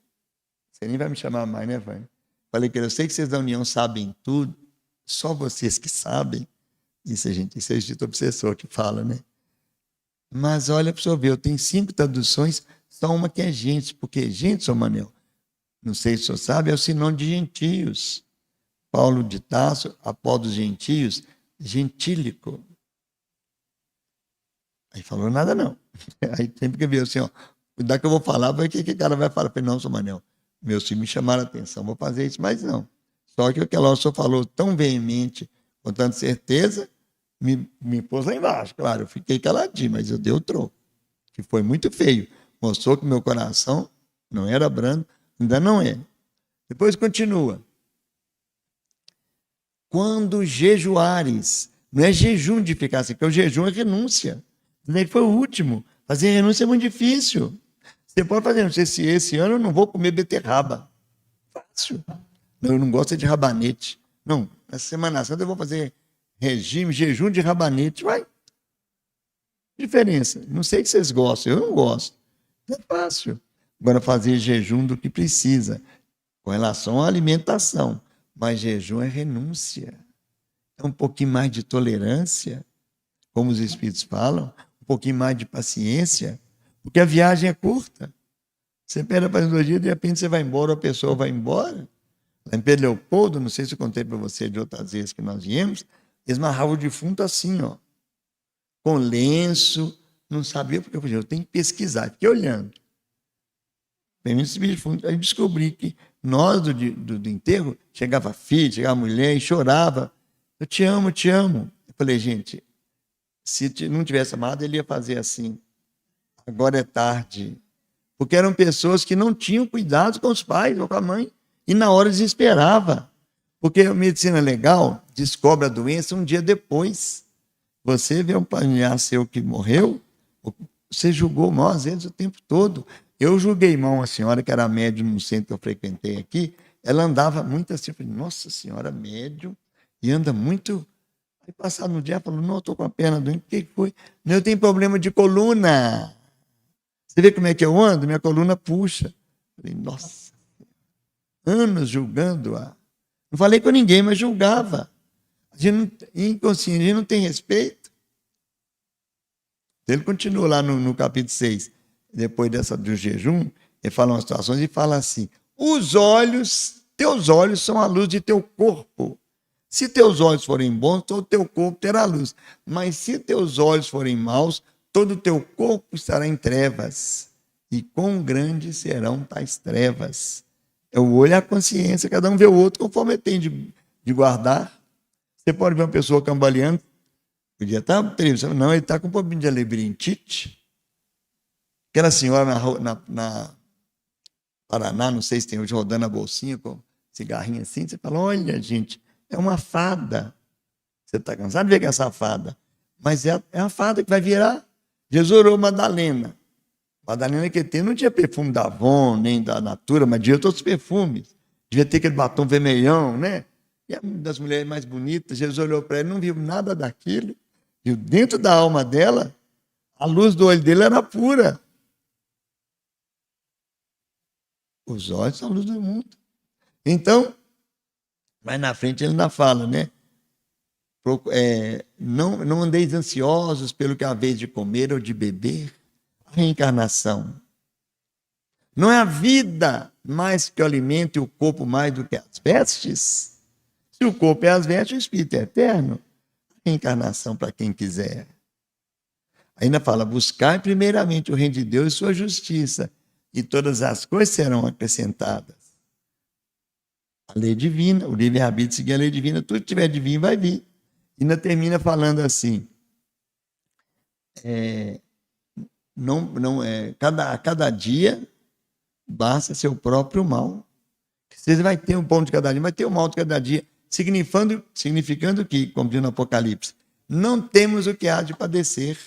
você nem vai me chamar mais, né, Vânia? Falei que eu sei que vocês da União sabem tudo, só vocês que sabem. Isso é o Instituto Obsessor que fala, né? Mas olha para o senhor ver, eu tenho 5 traduções, só uma que é gente, porque gente, São Manuel, não sei se o senhor sabe, é o sinônimo de gentios. Paulo de Tarso, Apolo dos gentios, gentílico. Aí falou nada não. Aí sempre que viu assim, ó, cuidado que eu vou falar, vai que o cara vai falar. Eu falei, não, São Manuel, meus filhos me chamaram a atenção, vou fazer isso, mas não. Só que aquela hora o senhor falou tão veemente, com tanta certeza, me pôs lá embaixo. Claro, eu fiquei caladinho, mas eu dei o troco, que foi muito feio. Mostrou que meu coração não era brando, ainda não é. Depois continua. Quando jejuares, não é jejum de ficar assim, porque o jejum é renúncia. Ele foi o último. Fazer renúncia é muito difícil. Você pode fazer, não sei se esse ano eu não vou comer beterraba. Fácil. Não, eu não gosto de rabanete. Não, na Semana Santa eu vou fazer regime, jejum de rabanete. Vai. Diferença. Não sei se vocês gostam, eu não gosto. É fácil. Agora, fazer jejum do que precisa, com relação à alimentação. Mas jejum é renúncia. É um pouquinho mais de tolerância, como os Espíritos falam, um pouquinho mais de paciência, porque a viagem é curta. Você espera para 2 dias, de repente você vai embora, a pessoa vai embora. Lá em Pedro Leopoldo, não sei se eu contei para você de outras vezes que nós viemos, eles marravam o defunto assim, ó, com lenço, não sabia porque eu falei, eu tenho que pesquisar, fiquei olhando. Aí descobri que nós do enterro, chegava filho, chegava mulher e chorava. Eu te amo, te amo. Eu falei, gente, se não tivesse amado, ele ia fazer assim. Agora é tarde. Porque eram pessoas que não tinham cuidado com os pais ou com a mãe. E na hora desesperava. Porque a medicina legal descobre a doença um dia depois. Você vê um familiar seu que morreu, você julgou mal às vezes o tempo todo. Eu julguei mal uma senhora que era médium no centro que eu frequentei aqui. Ela andava muito assim. Eu falei, nossa senhora, médium. E anda muito. Aí passado no dia, ela falou, não, eu estou com a perna doente. O que foi? Não, eu tenho problema de coluna. Você vê como é que eu ando? Minha coluna puxa. Eu falei, nossa. Anos julgando-a. Não falei com ninguém, mas julgava. A gente não, inconsciente, a gente não tem respeito. Ele continua lá no capítulo 6. Depois do jejum, ele fala umas situações e fala assim, teus olhos são a luz de teu corpo. Se teus olhos forem bons, todo o teu corpo terá luz. Mas se teus olhos forem maus, todo o teu corpo estará em trevas. E quão grandes serão tais trevas. É o olho e a consciência, cada um vê o outro conforme ele tem de guardar. Você pode ver uma pessoa cambaleando, podia estar preso, não, ele está com um pouquinho de labirintite. Aquela senhora na Paraná, não sei se tem hoje, rodando a bolsinha com cigarrinho assim, você fala, olha, gente, é uma fada. Você está cansado de ver que é essa fada. Mas é a fada que vai virar. Jesus orou Madalena. Madalena que tem não tinha perfume da Avon, nem da Natura, mas tinha outros perfumes. Devia ter aquele batom vermelhão, né? E é uma das mulheres mais bonitas. Jesus olhou para ela, não viu nada daquilo. E dentro da alma dela, a luz do olho dele era pura. Os olhos são a luz do mundo. Então, mais na frente ele ainda fala, né? Não andeis ansiosos pelo que haveis de comer ou de beber. A reencarnação. Não é a vida mais que o alimento e o corpo mais do que as vestes? Se o corpo é as vestes, o espírito é eterno. A reencarnação para quem quiser. Ainda fala, buscai primeiramente o reino de Deus e sua justiça, e todas as coisas serão acrescentadas. A lei divina, o livre-arbítrio seguir a lei divina, tudo que tiver de vir, vai vir. E ainda termina falando assim, cada dia basta seu próprio mal. Você vai ter um pão de cada dia, vai ter o mal de cada dia, significando que, como diz no Apocalipse, não temos o que há de padecer.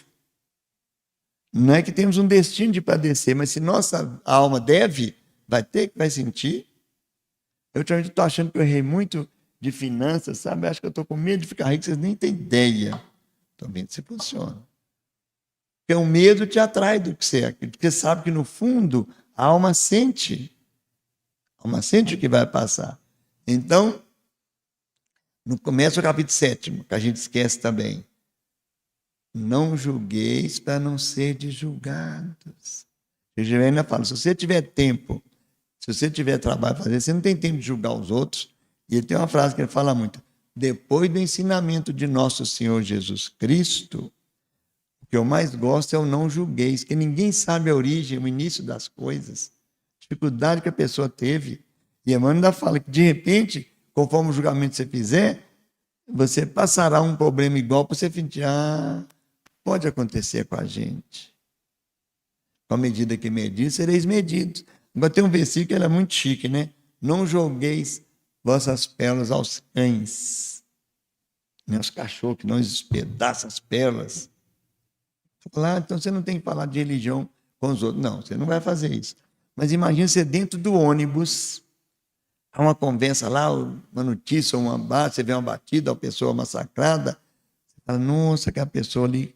Não é que temos um destino de padecer, mas se nossa alma deve, vai sentir. Eu ultimamente estou achando que eu errei muito de finanças, sabe? Acho que eu estou com medo de ficar rico, vocês nem têm ideia. Estou vendo se funciona. Porque o medo te atrai do que você acredita, porque sabe que no fundo a alma sente. A alma sente o que vai passar. Então, no começo do capítulo 7, que a gente esquece também. Não julgueis para não ser julgados. Jesus ainda fala, se você tiver tempo, se você tiver trabalho para fazer, você não tem tempo de julgar os outros. E ele tem uma frase que ele fala muito. Depois do ensinamento de nosso Senhor Jesus Cristo, o que eu mais gosto é o não julgueis, que ninguém sabe a origem, o início das coisas, a dificuldade que a pessoa teve. E Emmanuel ainda fala que, de repente, conforme o julgamento que você fizer, você passará um problema igual para você sentir, pode acontecer com a gente. Com a medida que medir, sereis medidos. Agora tem um versículo que é muito chique, né? Não jogueis vossas pérolas aos cães, nem aos cachorros, que não despedaçam as pérolas. Então você não tem que falar de religião com os outros. Não, você não vai fazer isso. Mas imagine você dentro do ônibus, há uma conversa lá, uma notícia, você vê uma batida, uma pessoa massacrada, você fala, nossa, que a pessoa ali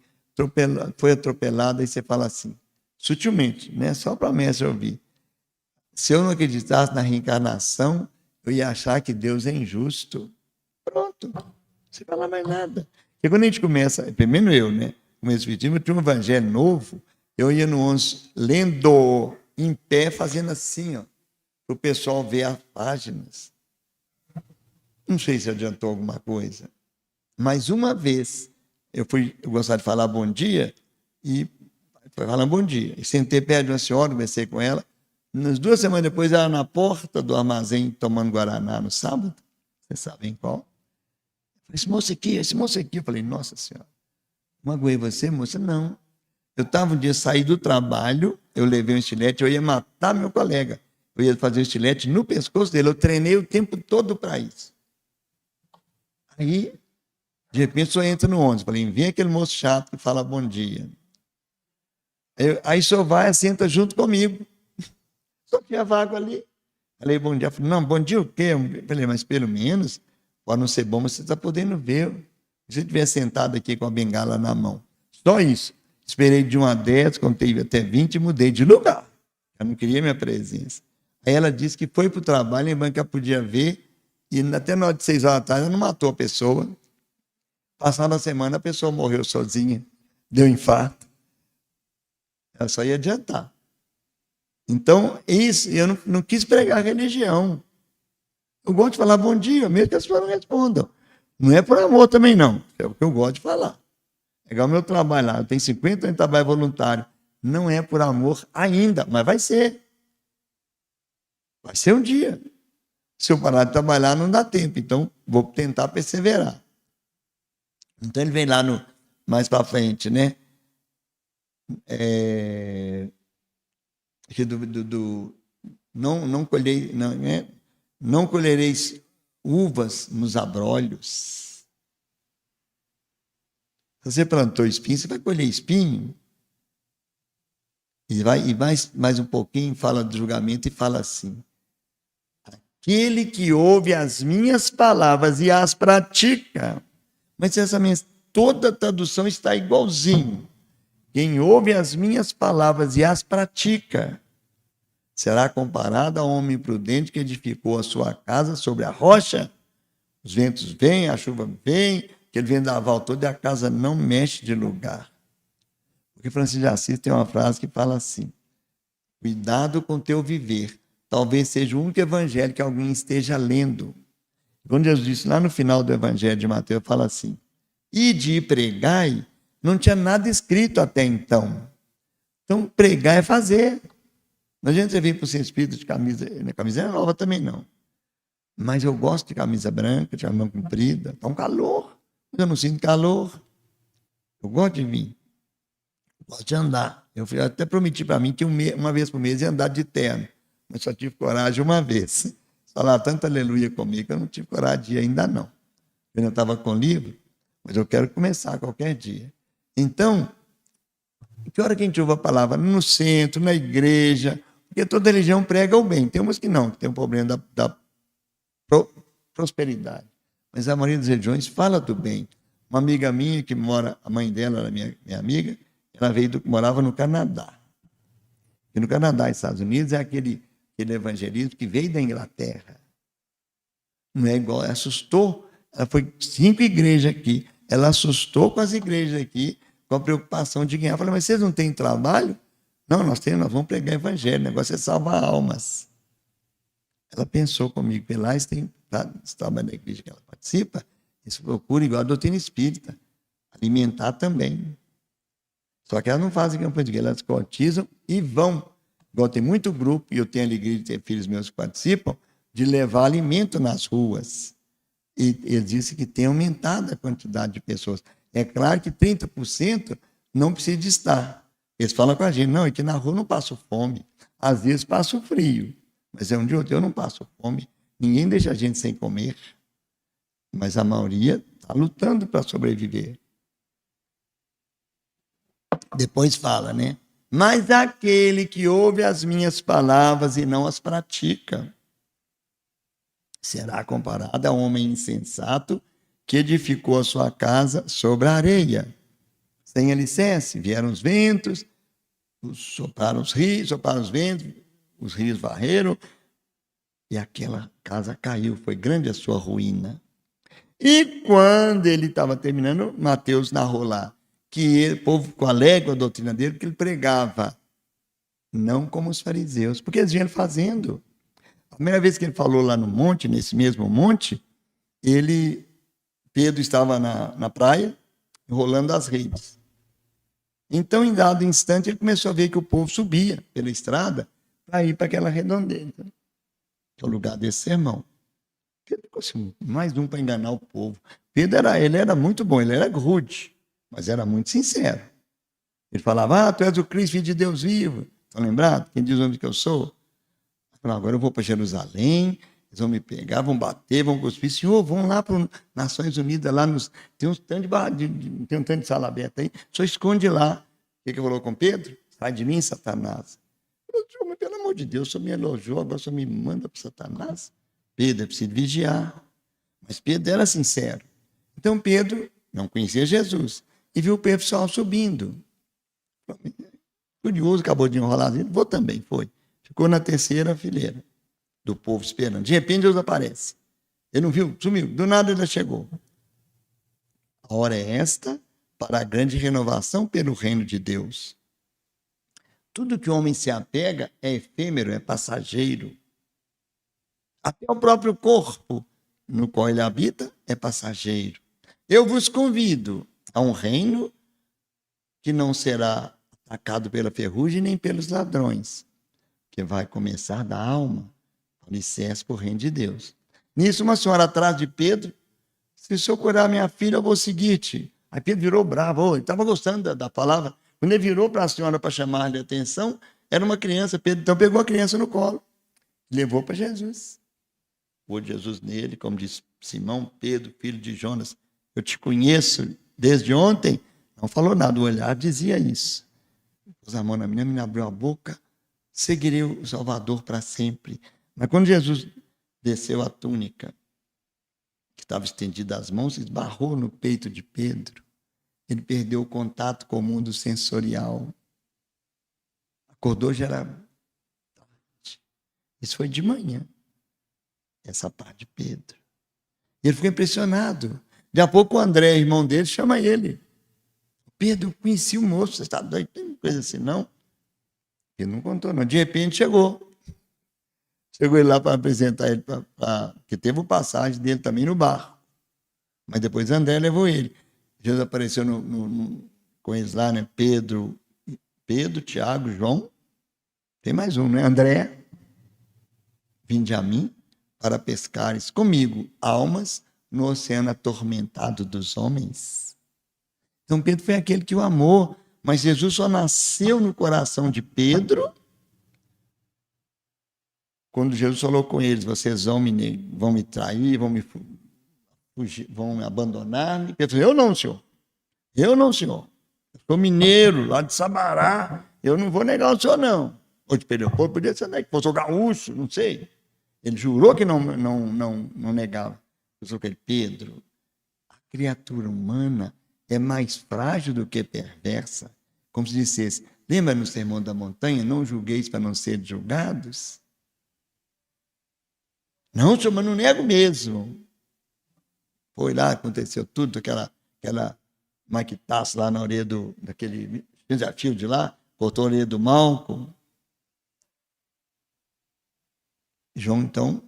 foi atropelada, e você fala assim, sutilmente, né? Só para a mestre ouvir. Se eu não acreditasse na reencarnação, eu ia achar que Deus é injusto. Pronto. Não você fala mais nada. Porque quando a gente começa, primeiro eu, né? Como espiritismo, eu tinha um evangelho novo, eu ia no ônibus lendo em pé, fazendo assim, ó, para o pessoal ver as páginas. Não sei se adiantou alguma coisa. Mas uma vez, eu gostava de falar bom dia, e foi falando bom dia. E sentei perto de uma senhora, conversei com ela. Nas 2 semanas depois, ela na porta do armazém, tomando Guaraná no sábado. Vocês sabem qual? Esse moço aqui. Eu falei, nossa senhora, magoei você, moça? Não. Eu estava um dia, saí do trabalho, eu levei um estilete, eu ia matar meu colega. Eu ia fazer um estilete no pescoço dele. Eu treinei o tempo todo para isso. Aí, de repente, só entra no ônibus. Falei, vem aquele moço chato que fala bom dia. Aí só vai, senta junto comigo. Só tinha vaga ali. Falei, bom dia. Falei, não, bom dia o quê? Falei, mas pelo menos, pode não ser bom, mas você está podendo ver. Se você estiver sentado aqui com a bengala na mão. Só isso. Esperei de 1 a 10, contei até 20 e mudei de lugar. Eu não queria minha presença. Aí ela disse que foi para o trabalho, lembrando que ela podia ver, e até na hora de 6 horas da tarde ela não matou a pessoa. Passada a semana, a pessoa morreu sozinha, deu infarto. Ela só ia adiantar. Então, isso, eu não quis pregar religião. Eu gosto de falar bom dia, mesmo que as pessoas não respondam. Não é por amor também, não. É o que eu gosto de falar. É igual o meu trabalho lá. Eu tenho 50 anos de trabalho voluntário. Não é por amor ainda, mas vai ser. Vai ser um dia. Se eu parar de trabalhar, não dá tempo. Então, vou tentar perseverar. Então, ele vem lá mais para frente, né? Não colhereis uvas nos abrolhos. Se você plantou espinho, você vai colher espinho. E mais um pouquinho, fala do julgamento e fala assim: aquele que ouve as minhas palavras e as pratica. Mas toda a tradução está igualzinho. Quem ouve as minhas palavras e as pratica será comparado ao homem prudente que edificou a sua casa sobre a rocha. Os ventos vêm, a chuva vem, aquele vendaval todo e a casa não mexe de lugar. Porque Francisco de Assis tem uma frase que fala assim: cuidado com o teu viver. Talvez seja o único evangelho que alguém esteja lendo. Quando Jesus disse lá no final do evangelho de Mateus, fala assim: ide e pregai, não tinha nada escrito até então. Então, pregar é fazer. Não adianta você vir para o seu espírito de camisa nova também não. Mas eu gosto de camisa branca, de mão comprida. Está um calor, mas eu não sinto calor. Eu gosto de vir. Eu gosto de andar. Eu até prometi para mim que uma vez por mês ia andar de terno. Mas só tive coragem uma vez. Falar tanto aleluia comigo, eu não tive coragem de ir ainda não. Eu não estava com livro, mas eu quero começar qualquer dia. Então, que hora que a gente ouve a palavra? No centro, na igreja, porque toda religião prega o bem. Tem umas que não, que tem um problema da prosperidade. Mas a maioria das religiões fala do bem. Uma amiga minha que mora, a mãe dela era minha amiga, ela morava no Canadá. E no Canadá e Estados Unidos é aquele evangelismo que veio da Inglaterra. Não é igual, assustou. Ela foi 5 igrejas aqui. Ela assustou com as igrejas aqui, com a preocupação de ganhar. Eu falei, mas vocês não têm trabalho? Não, nós vamos pregar evangelho, o negócio é salvar almas. Ela pensou comigo, lá estava na igreja que ela participa, eles procuram igual a doutrina espírita, alimentar também. Só que elas não fazem campanha de guerra, elas cotizam e vão. Igual tem muito grupo, e eu tenho a alegria de ter filhos meus que participam, de levar alimento nas ruas. E eles dizem que tem aumentado a quantidade de pessoas. É claro que 30% não precisa de estar. Eles falam com a gente, não, aqui na rua eu não passo fome. Às vezes passo frio, mas é um dia ou outro eu não passo fome. Ninguém deixa a gente sem comer. Mas a maioria está lutando para sobreviver. Depois fala, né? Mas aquele que ouve as minhas palavras e não as pratica, será comparado a um homem insensato que edificou a sua casa sobre a areia. Sem alicerce, vieram os ventos, sopraram os rios, sopraram os ventos, os rios varreram, e aquela casa caiu, foi grande a sua ruína. E quando ele estava terminando, Mateus narrou lá, que o povo ficou alegre com a doutrina dele, porque ele pregava, não como os fariseus, porque eles vinham fazendo. A primeira vez que ele falou lá no monte, nesse mesmo monte, Pedro estava na praia, enrolando as redes. Então, em dado instante, ele começou a ver que o povo subia pela estrada para ir para aquela redondeza, que é o lugar desse sermão. Pedro ficou assim, mais um para enganar o povo. Pedro era muito bom, ele era rude, mas era muito sincero. Ele falava, tu és o Cristo, filho de Deus vivo. Estão lembrados? Quem diz onde que eu sou? Agora eu vou para Jerusalém, eles vão me pegar, vão bater, vão cuspir. Senhor, vão lá para as Nações Unidas, lá tem um tanto de sala aberta aí, só esconde lá. O que falou com Pedro? Sai de mim, Satanás. Senhor, mas pelo amor de Deus, o senhor me elogiou, agora o senhor me manda para Satanás. Pedro, é preciso vigiar. Mas Pedro era sincero. Então Pedro não conhecia Jesus e viu o pessoal subindo. Curioso, acabou de enrolar, vou também, foi. Ficou na terceira fileira do povo esperando. De repente, Deus aparece. Ele não viu, sumiu. Do nada, ele chegou. A hora é esta para a grande renovação pelo reino de Deus. Tudo que o homem se apega é efêmero, é passageiro. Até o próprio corpo no qual ele habita é passageiro. Eu vos convido a um reino que não será atacado pela ferrugem nem pelos ladrões, que vai começar da alma, alicerce para o reino de Deus. Nisso, uma senhora atrás de Pedro, se o senhor curar minha filha, eu vou seguir-te. Aí Pedro virou bravo, ele estava gostando da palavra. Quando ele virou para a senhora para chamar-lhe a atenção, era uma criança. Pedro então pegou a criança no colo, levou para Jesus. Pôs Jesus nele, como disse Simão, Pedro, filho de Jonas, eu te conheço desde ontem. Não falou nada, o olhar dizia isso. Pôs a mão na menina abriu a boca, seguirei o Salvador para sempre. Mas quando Jesus desceu a túnica, que estava estendida às mãos, esbarrou no peito de Pedro. Ele perdeu o contato com o mundo sensorial. Acordou já era tarde. Isso foi de manhã, essa parte de Pedro. Ele ficou impressionado. Daqui a pouco o André, irmão dele, chama ele. Pedro, eu conheci o moço, você está doido? Tem coisa assim, não? Ele não contou, não. De repente chegou. Chegou ele lá para apresentar ele, que teve o passagem dele também no barco. Mas depois André levou ele. Jesus apareceu com eles lá, né? Pedro, Tiago, João. Tem mais um, né? André, vinde a mim. para pescares comigo almas no oceano atormentado dos homens. Então Pedro foi aquele que o amou, mas Jesus só nasceu no coração de Pedro quando Jesus falou com eles: vocês vão me trair, vão me fugir, vão me abandonar-me. Pedro falou: eu não, senhor. Eu não, senhor. Eu sou mineiro, lá de Sabará. Eu não vou negar o senhor, não. Ou de Pedro, podia ser que fosse o gaúcho, não sei. Ele jurou que não negava. Eu sou aquele Pedro. A criatura humana é mais frágil do que perversa. Como se dissesse: lembra no Sermão da Montanha, não julgueis para não ser julgados? Não, senhor, mas não nego mesmo. Foi lá, aconteceu tudo, aquela maquitaça lá na orelha daquele desafio de lá, cortou a orelha do Malco. João, então,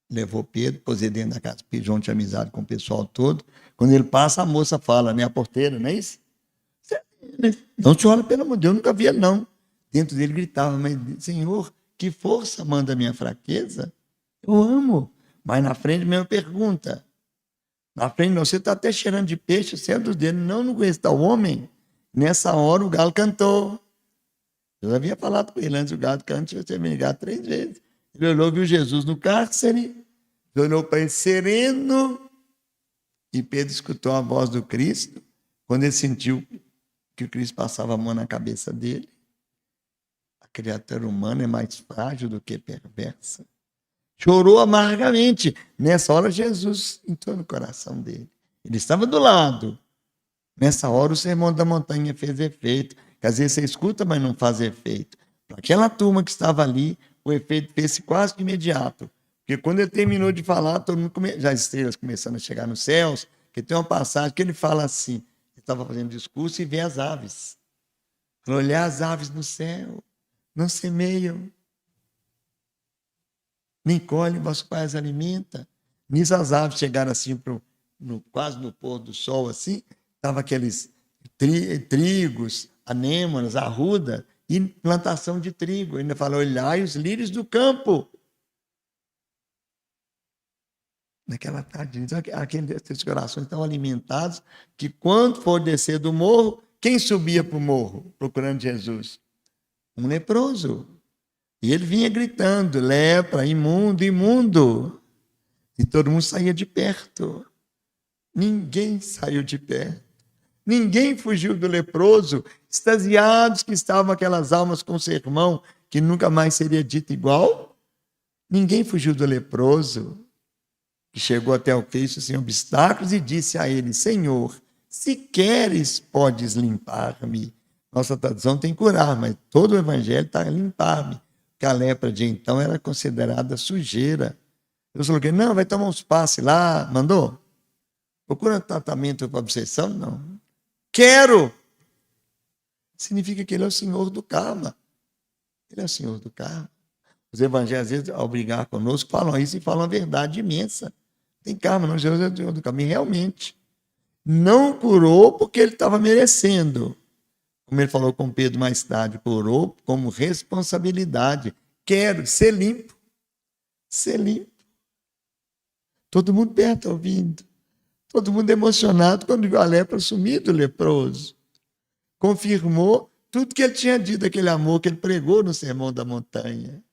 levou Pedro, pôs ele dentro da casa. João tinha amizade com o pessoal todo. Quando ele passa, a moça fala, né? A porteira, não é isso? Não, senhora, pelo amor de Deus, eu nunca vi ele, não. Dentro dele gritava, mas, Senhor, que força manda a minha fraqueza? Eu amo. Mas na frente, mesmo pergunta. Na frente, não, você está até cheirando de peixe, você é dos dedos. Não conhece tal homem. Nessa hora, o galo cantou. Eu havia falado com ele antes, o galo canta, você me ligar 3 vezes. Ele olhou, viu Jesus no cárcere, olhou para ele sereno, e Pedro escutou a voz do Cristo. Quando ele sentiu que o Cristo passava a mão na cabeça dele, a criatura humana é mais frágil do que perversa. Chorou amargamente. Nessa hora, Jesus entrou no coração dele. Ele estava do lado. Nessa hora, o Sermão da Montanha fez efeito. Que às vezes você escuta, mas não faz efeito. Para aquela turma que estava ali, o efeito fez-se quase de imediato. Porque quando ele terminou de falar, todo mundo já as estrelas começando a chegar nos céus, que tem uma passagem que ele fala assim, ele estava fazendo discurso e vê as aves. Olhar as aves no céu, não semeiam, nem colhem, vosso Pai as alimenta. Nisso as aves chegaram assim, quase no pôr do sol, assim, estavam aqueles trigos, anêmonas, arruda, e plantação de trigo. Ainda fala, olhai os lírios do campo. Naquela tarde, então, aqueles corações estão alimentados, que quando for descer do morro, quem subia para o morro procurando Jesus? Um leproso. E ele vinha gritando, lepra, imundo, imundo. E todo mundo saía de perto. Ninguém saiu de perto. Ninguém fugiu do leproso. Extasiados que estavam aquelas almas com o sermão, que nunca mais seria dito igual. Ninguém fugiu do leproso, que chegou até o Cristo sem obstáculos e disse a ele, Senhor, se queres, podes limpar-me. Nossa tradução tem curar, mas todo o evangelho está limpar-me. Porque a lepra de então era considerada sujeira. Eu falou que não, vai tomar uns passes lá, mandou? Procura tratamento para obsessão? Não. Quero! Significa que ele é o Senhor do karma. Ele é o Senhor do karma. Os evangelhos, às vezes, ao brigar conosco, falam isso e falam a verdade imensa. Tem karma, não, Jesus é o Senhor do karma. E realmente, não curou porque ele estava merecendo. Como ele falou com Pedro mais tarde, curou como responsabilidade. Quero ser limpo. Ser limpo. Todo mundo perto ouvindo. Todo mundo emocionado quando viu a lepra sumir do leproso. Confirmou tudo que ele tinha dito, aquele amor que ele pregou no Sermão da Montanha.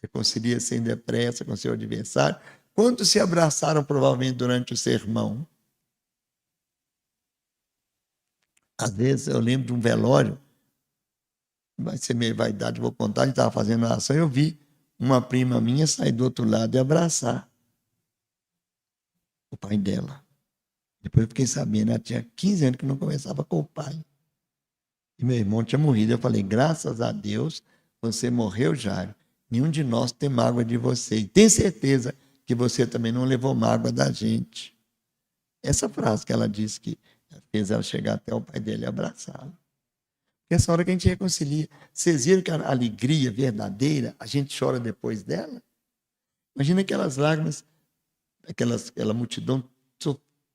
Reconcilia sem depressa com seu adversário. Quantos se abraçaram provavelmente durante o sermão? Às vezes eu lembro de um velório, vai ser meio vaidade, vou contar, a gente estava fazendo oração, eu vi uma prima minha sair do outro lado e abraçar o pai dela. Depois eu fiquei sabendo, ela tinha 15 anos que não conversava com o pai. E meu irmão tinha morrido. Eu falei, graças a Deus, você morreu, Jairo. Nenhum de nós tem mágoa de você. E tem certeza que você também não levou mágoa da gente. Essa frase que ela disse que fez ela chegar até o pai dele e abraçá-lo. Essa hora que a gente reconcilia. Vocês viram que a alegria verdadeira, a gente chora depois dela? Imagina aquelas lágrimas, aquela multidão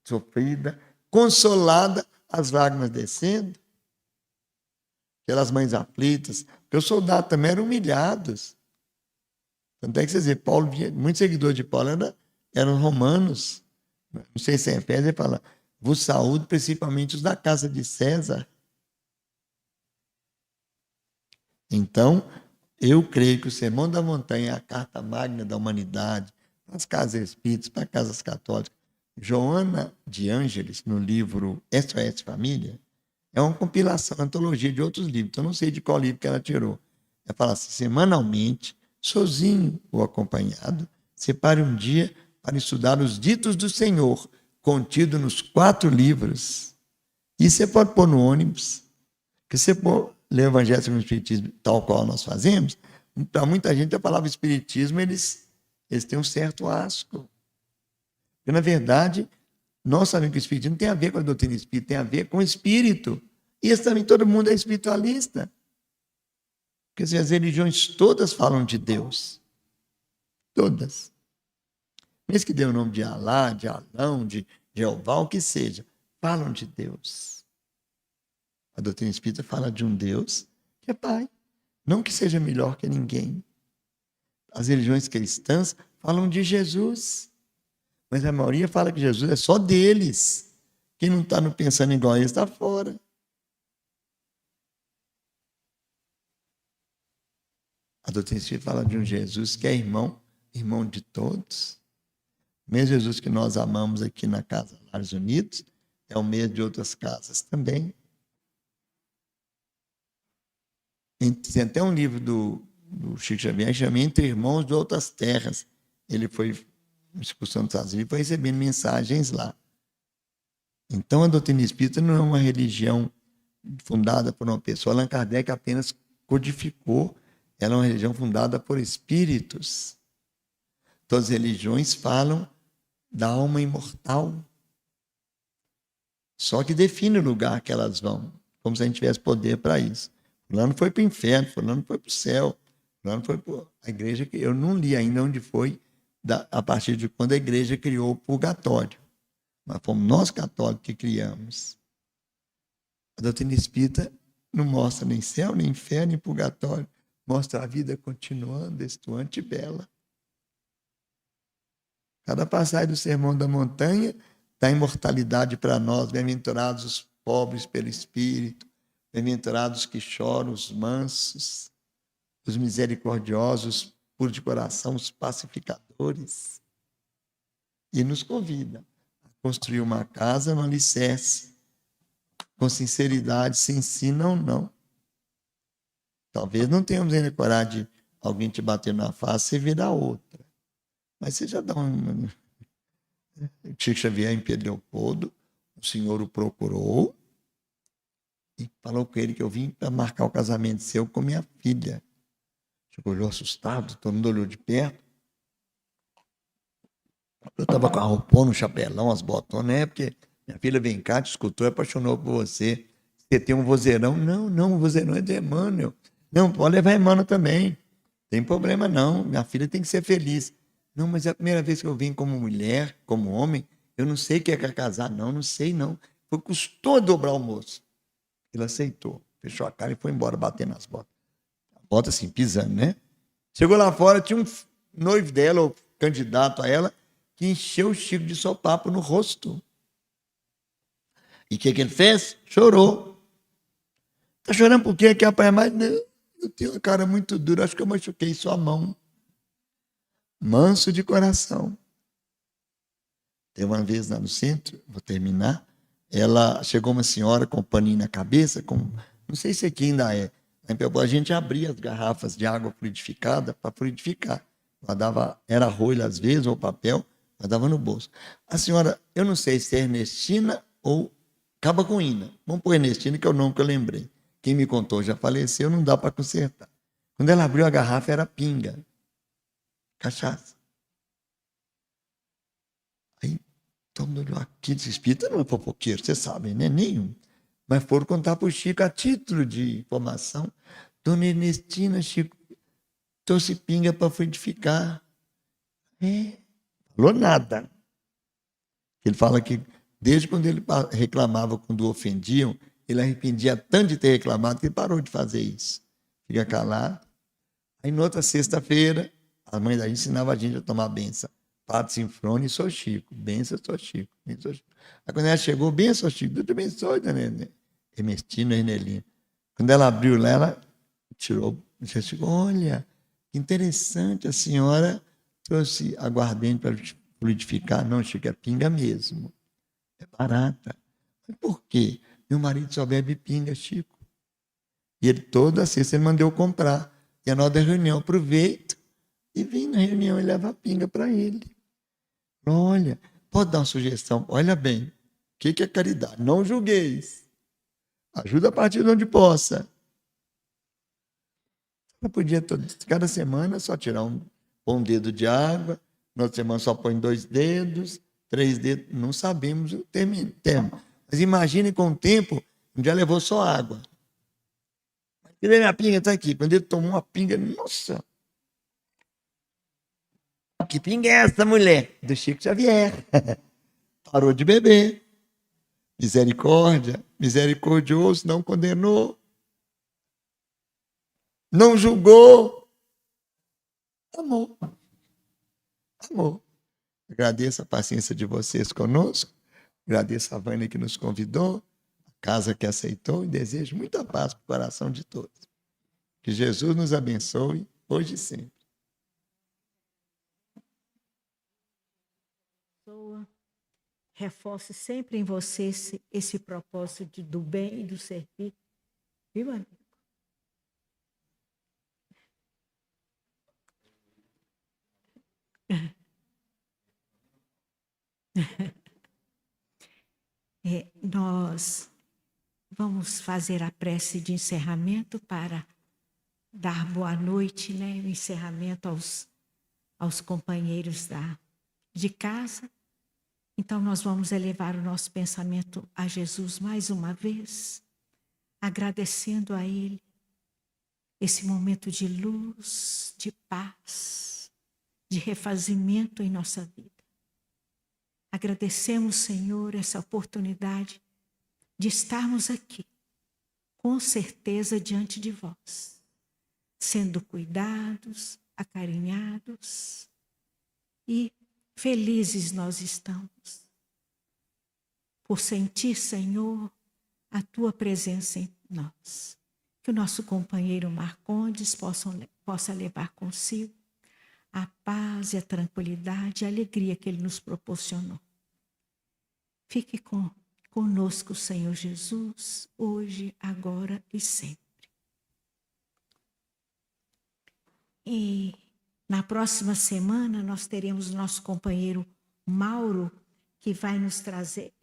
sofrida, consolada, as lágrimas descendo. Aquelas mães aflitas, porque os soldados também eram humilhados. Tanto é que vocês veem, Paulo, muitos seguidores de Paulo eram romanos. Não sei se é Efésios, ele fala, vos saúdo principalmente os da casa de César. Então, eu creio que o Sermão da Montanha é a carta magna da humanidade, para as casas espíritas, para as casas católicas. Joana de Ângeles, no livro SOS Família, é uma compilação, uma antologia de outros livros. Então, eu não sei de qual livro que ela tirou. Ela fala assim, semanalmente, sozinho ou acompanhado, separe um dia para estudar os ditos do Senhor, contido nos 4 livros. E você pode pôr no ônibus, que você ler o Evangelho segundo o Espiritismo, tal qual nós fazemos, para muita gente a palavra Espiritismo, eles têm um certo asco. Porque, na verdade, nós sabemos que o Espiritismo tem a ver com a doutrina espírita, tem a ver com o espírito. E isso também todo mundo é espiritualista. Porque as religiões todas falam de Deus. Todas. Mesmo que dê o nome de Alá, de Alão, de Jeová, o que seja, falam de Deus. A doutrina espírita fala de um Deus que é Pai. Não que seja melhor que ninguém. As religiões cristãs falam de Jesus. Mas a maioria fala que Jesus é só deles. Quem não está pensando igual a eles está fora. A doutrina espírita fala de um Jesus que é irmão de todos. O mesmo Jesus que nós amamos aqui na Casa Lares Unidos é o mesmo de outras casas também. Tem até um livro do Chico Xavier que chama Entre Irmãos de Outras Terras. Ele foi discussão dos Estados Unidos, foi recebendo mensagens lá. Então, a doutrina espírita não é uma religião fundada por uma pessoa. Allan Kardec apenas codificou. Ela é uma religião fundada por espíritos. Todas as religiões falam da alma imortal. Só que define o lugar que elas vão, como se a gente tivesse poder para isso. Fulano foi para o inferno, fulano foi para o céu, fulano foi para a igreja. Eu não li ainda onde foi, a partir de quando a igreja criou o purgatório. Mas fomos nós católicos que criamos. A doutrina espírita não mostra nem céu, nem inferno, nem purgatório. Mostra a vida continuando, estuante e bela. Cada passagem do Sermão da Montanha dá imortalidade para nós. Bem-aventurados os pobres pelo Espírito, bem-aventurados que choram, os mansos, os misericordiosos, puros de coração, os pacificadores. E nos convida a construir uma casa no alicerce, com sinceridade, se ensina ou não. Talvez não tenhamos ainda coragem de alguém te bater na face e virar outra. Mas você já dá um... Chico Xavier em Pedro Leopoldo, o senhor o procurou e falou com ele que eu vim para marcar o casamento seu com minha filha. Chico olhou assustado, todo mundo olhou de perto. Eu estava com a roupona, um chapelão, as botonas, né? Porque minha filha vem cá, te escutou, apaixonou por você. Você tem um vozeirão? Não, o vozeirão é de Emmanuel. Não, pode levar Emmanuel também. Não tem problema não, minha filha tem que ser feliz. Não, mas é a primeira vez que eu vim como mulher, como homem, eu não sei o que é casar, não sei não. Custou dobrar o moço. Ele aceitou, fechou a cara e foi embora, batendo nas botas. Bota assim, pisando, né? Chegou lá fora, tinha um noivo dela, ou candidato a ela, que encheu o Chico de sopapo no rosto. E o que ele fez? Chorou. Tá chorando por quê? Quer apanhar mais? Não, eu tenho uma cara muito dura, acho que eu machuquei sua mão. Manso de coração. Tem uma vez lá no centro, vou terminar, chegou uma senhora com um paninho na cabeça, não sei se aqui ainda é, a gente abria as garrafas de água fluidificada para fluidificar. Era rolha às vezes, ou papel, mas dava no bolso. A senhora, eu não sei se é Ernestina ou Cabacuína. Vamos pôr Ernestina, que é o nome que eu lembrei. Quem me contou já faleceu, não dá para consertar. Quando ela abriu a garrafa, era pinga. Cachaça. Aí, todo mundo olhou aqui, esse espírito não é fofoqueiro, vocês sabem, né? Nenhum. Mas foram contar para o Chico, a título de informação, Dona Ernestina, Chico, trouxe pinga para fluidificar. Falou nada. Ele fala que, desde quando ele reclamava, quando o ofendiam, ele arrependia tanto de ter reclamado que ele parou de fazer isso. Fica calado. Aí, na outra sexta-feira, A mãe da gente ensinava a gente a tomar benção. Pato Sinfrone, sou Chico. Benção, sou Chico. Benção, sou Chico. Aí quando ela chegou, benção, Chico. Deus te abençoe, dona Ernestina, Ernelinha. Quando ela abriu lá, ela tirou. Disse, olha, que interessante, a senhora trouxe aguardente para fluidificar. Não, Chico, é pinga mesmo. É barata. Mas por quê? Meu marido só bebe pinga, Chico. E ele, toda sexta, ele mandou eu comprar. E a nossa reunião, aproveito e vim na reunião e levo a pinga para ele. Olha, pode dar uma sugestão? Olha bem, o que é caridade? Não julgueis. Ajuda a partir de onde possa. Ela podia, cada semana, só tirar um dedo de água, na outra semana só põe 2 dedos, 3 dedos, não sabemos o termo. Mas imagine com o tempo, um dia levou só água. Tirei minha pinga, está aqui. Quando ele tomou uma pinga, nossa! Que pinga é essa, mulher? Do Chico Xavier. Parou de beber. Misericórdia, misericordioso, não condenou. Não julgou. Amor. Amor. Agradeço a paciência de vocês conosco. Agradeço a Vânia que nos convidou, a casa que aceitou e desejo muita paz para o coração de todos. Que Jesus nos abençoe hoje e sempre. Reforce sempre em você esse propósito do bem e do servir. Viu, amigo? Nós vamos fazer a prece de encerramento para dar boa noite, né? O encerramento aos companheiros de casa. Então, nós vamos elevar o nosso pensamento a Jesus mais uma vez, agradecendo a Ele esse momento de luz, de paz, de refazimento em nossa vida. Agradecemos, Senhor, essa oportunidade de estarmos aqui, com certeza diante de vós, sendo cuidados, acarinhados e felizes nós estamos por sentir, Senhor, a Tua presença em nós. Que o nosso companheiro Marcondes possa levar consigo a paz e a tranquilidade e a alegria que Ele nos proporcionou. Fique conosco, Senhor Jesus, hoje, agora e sempre. E na próxima semana nós teremos o nosso companheiro Mauro, que vai nos trazer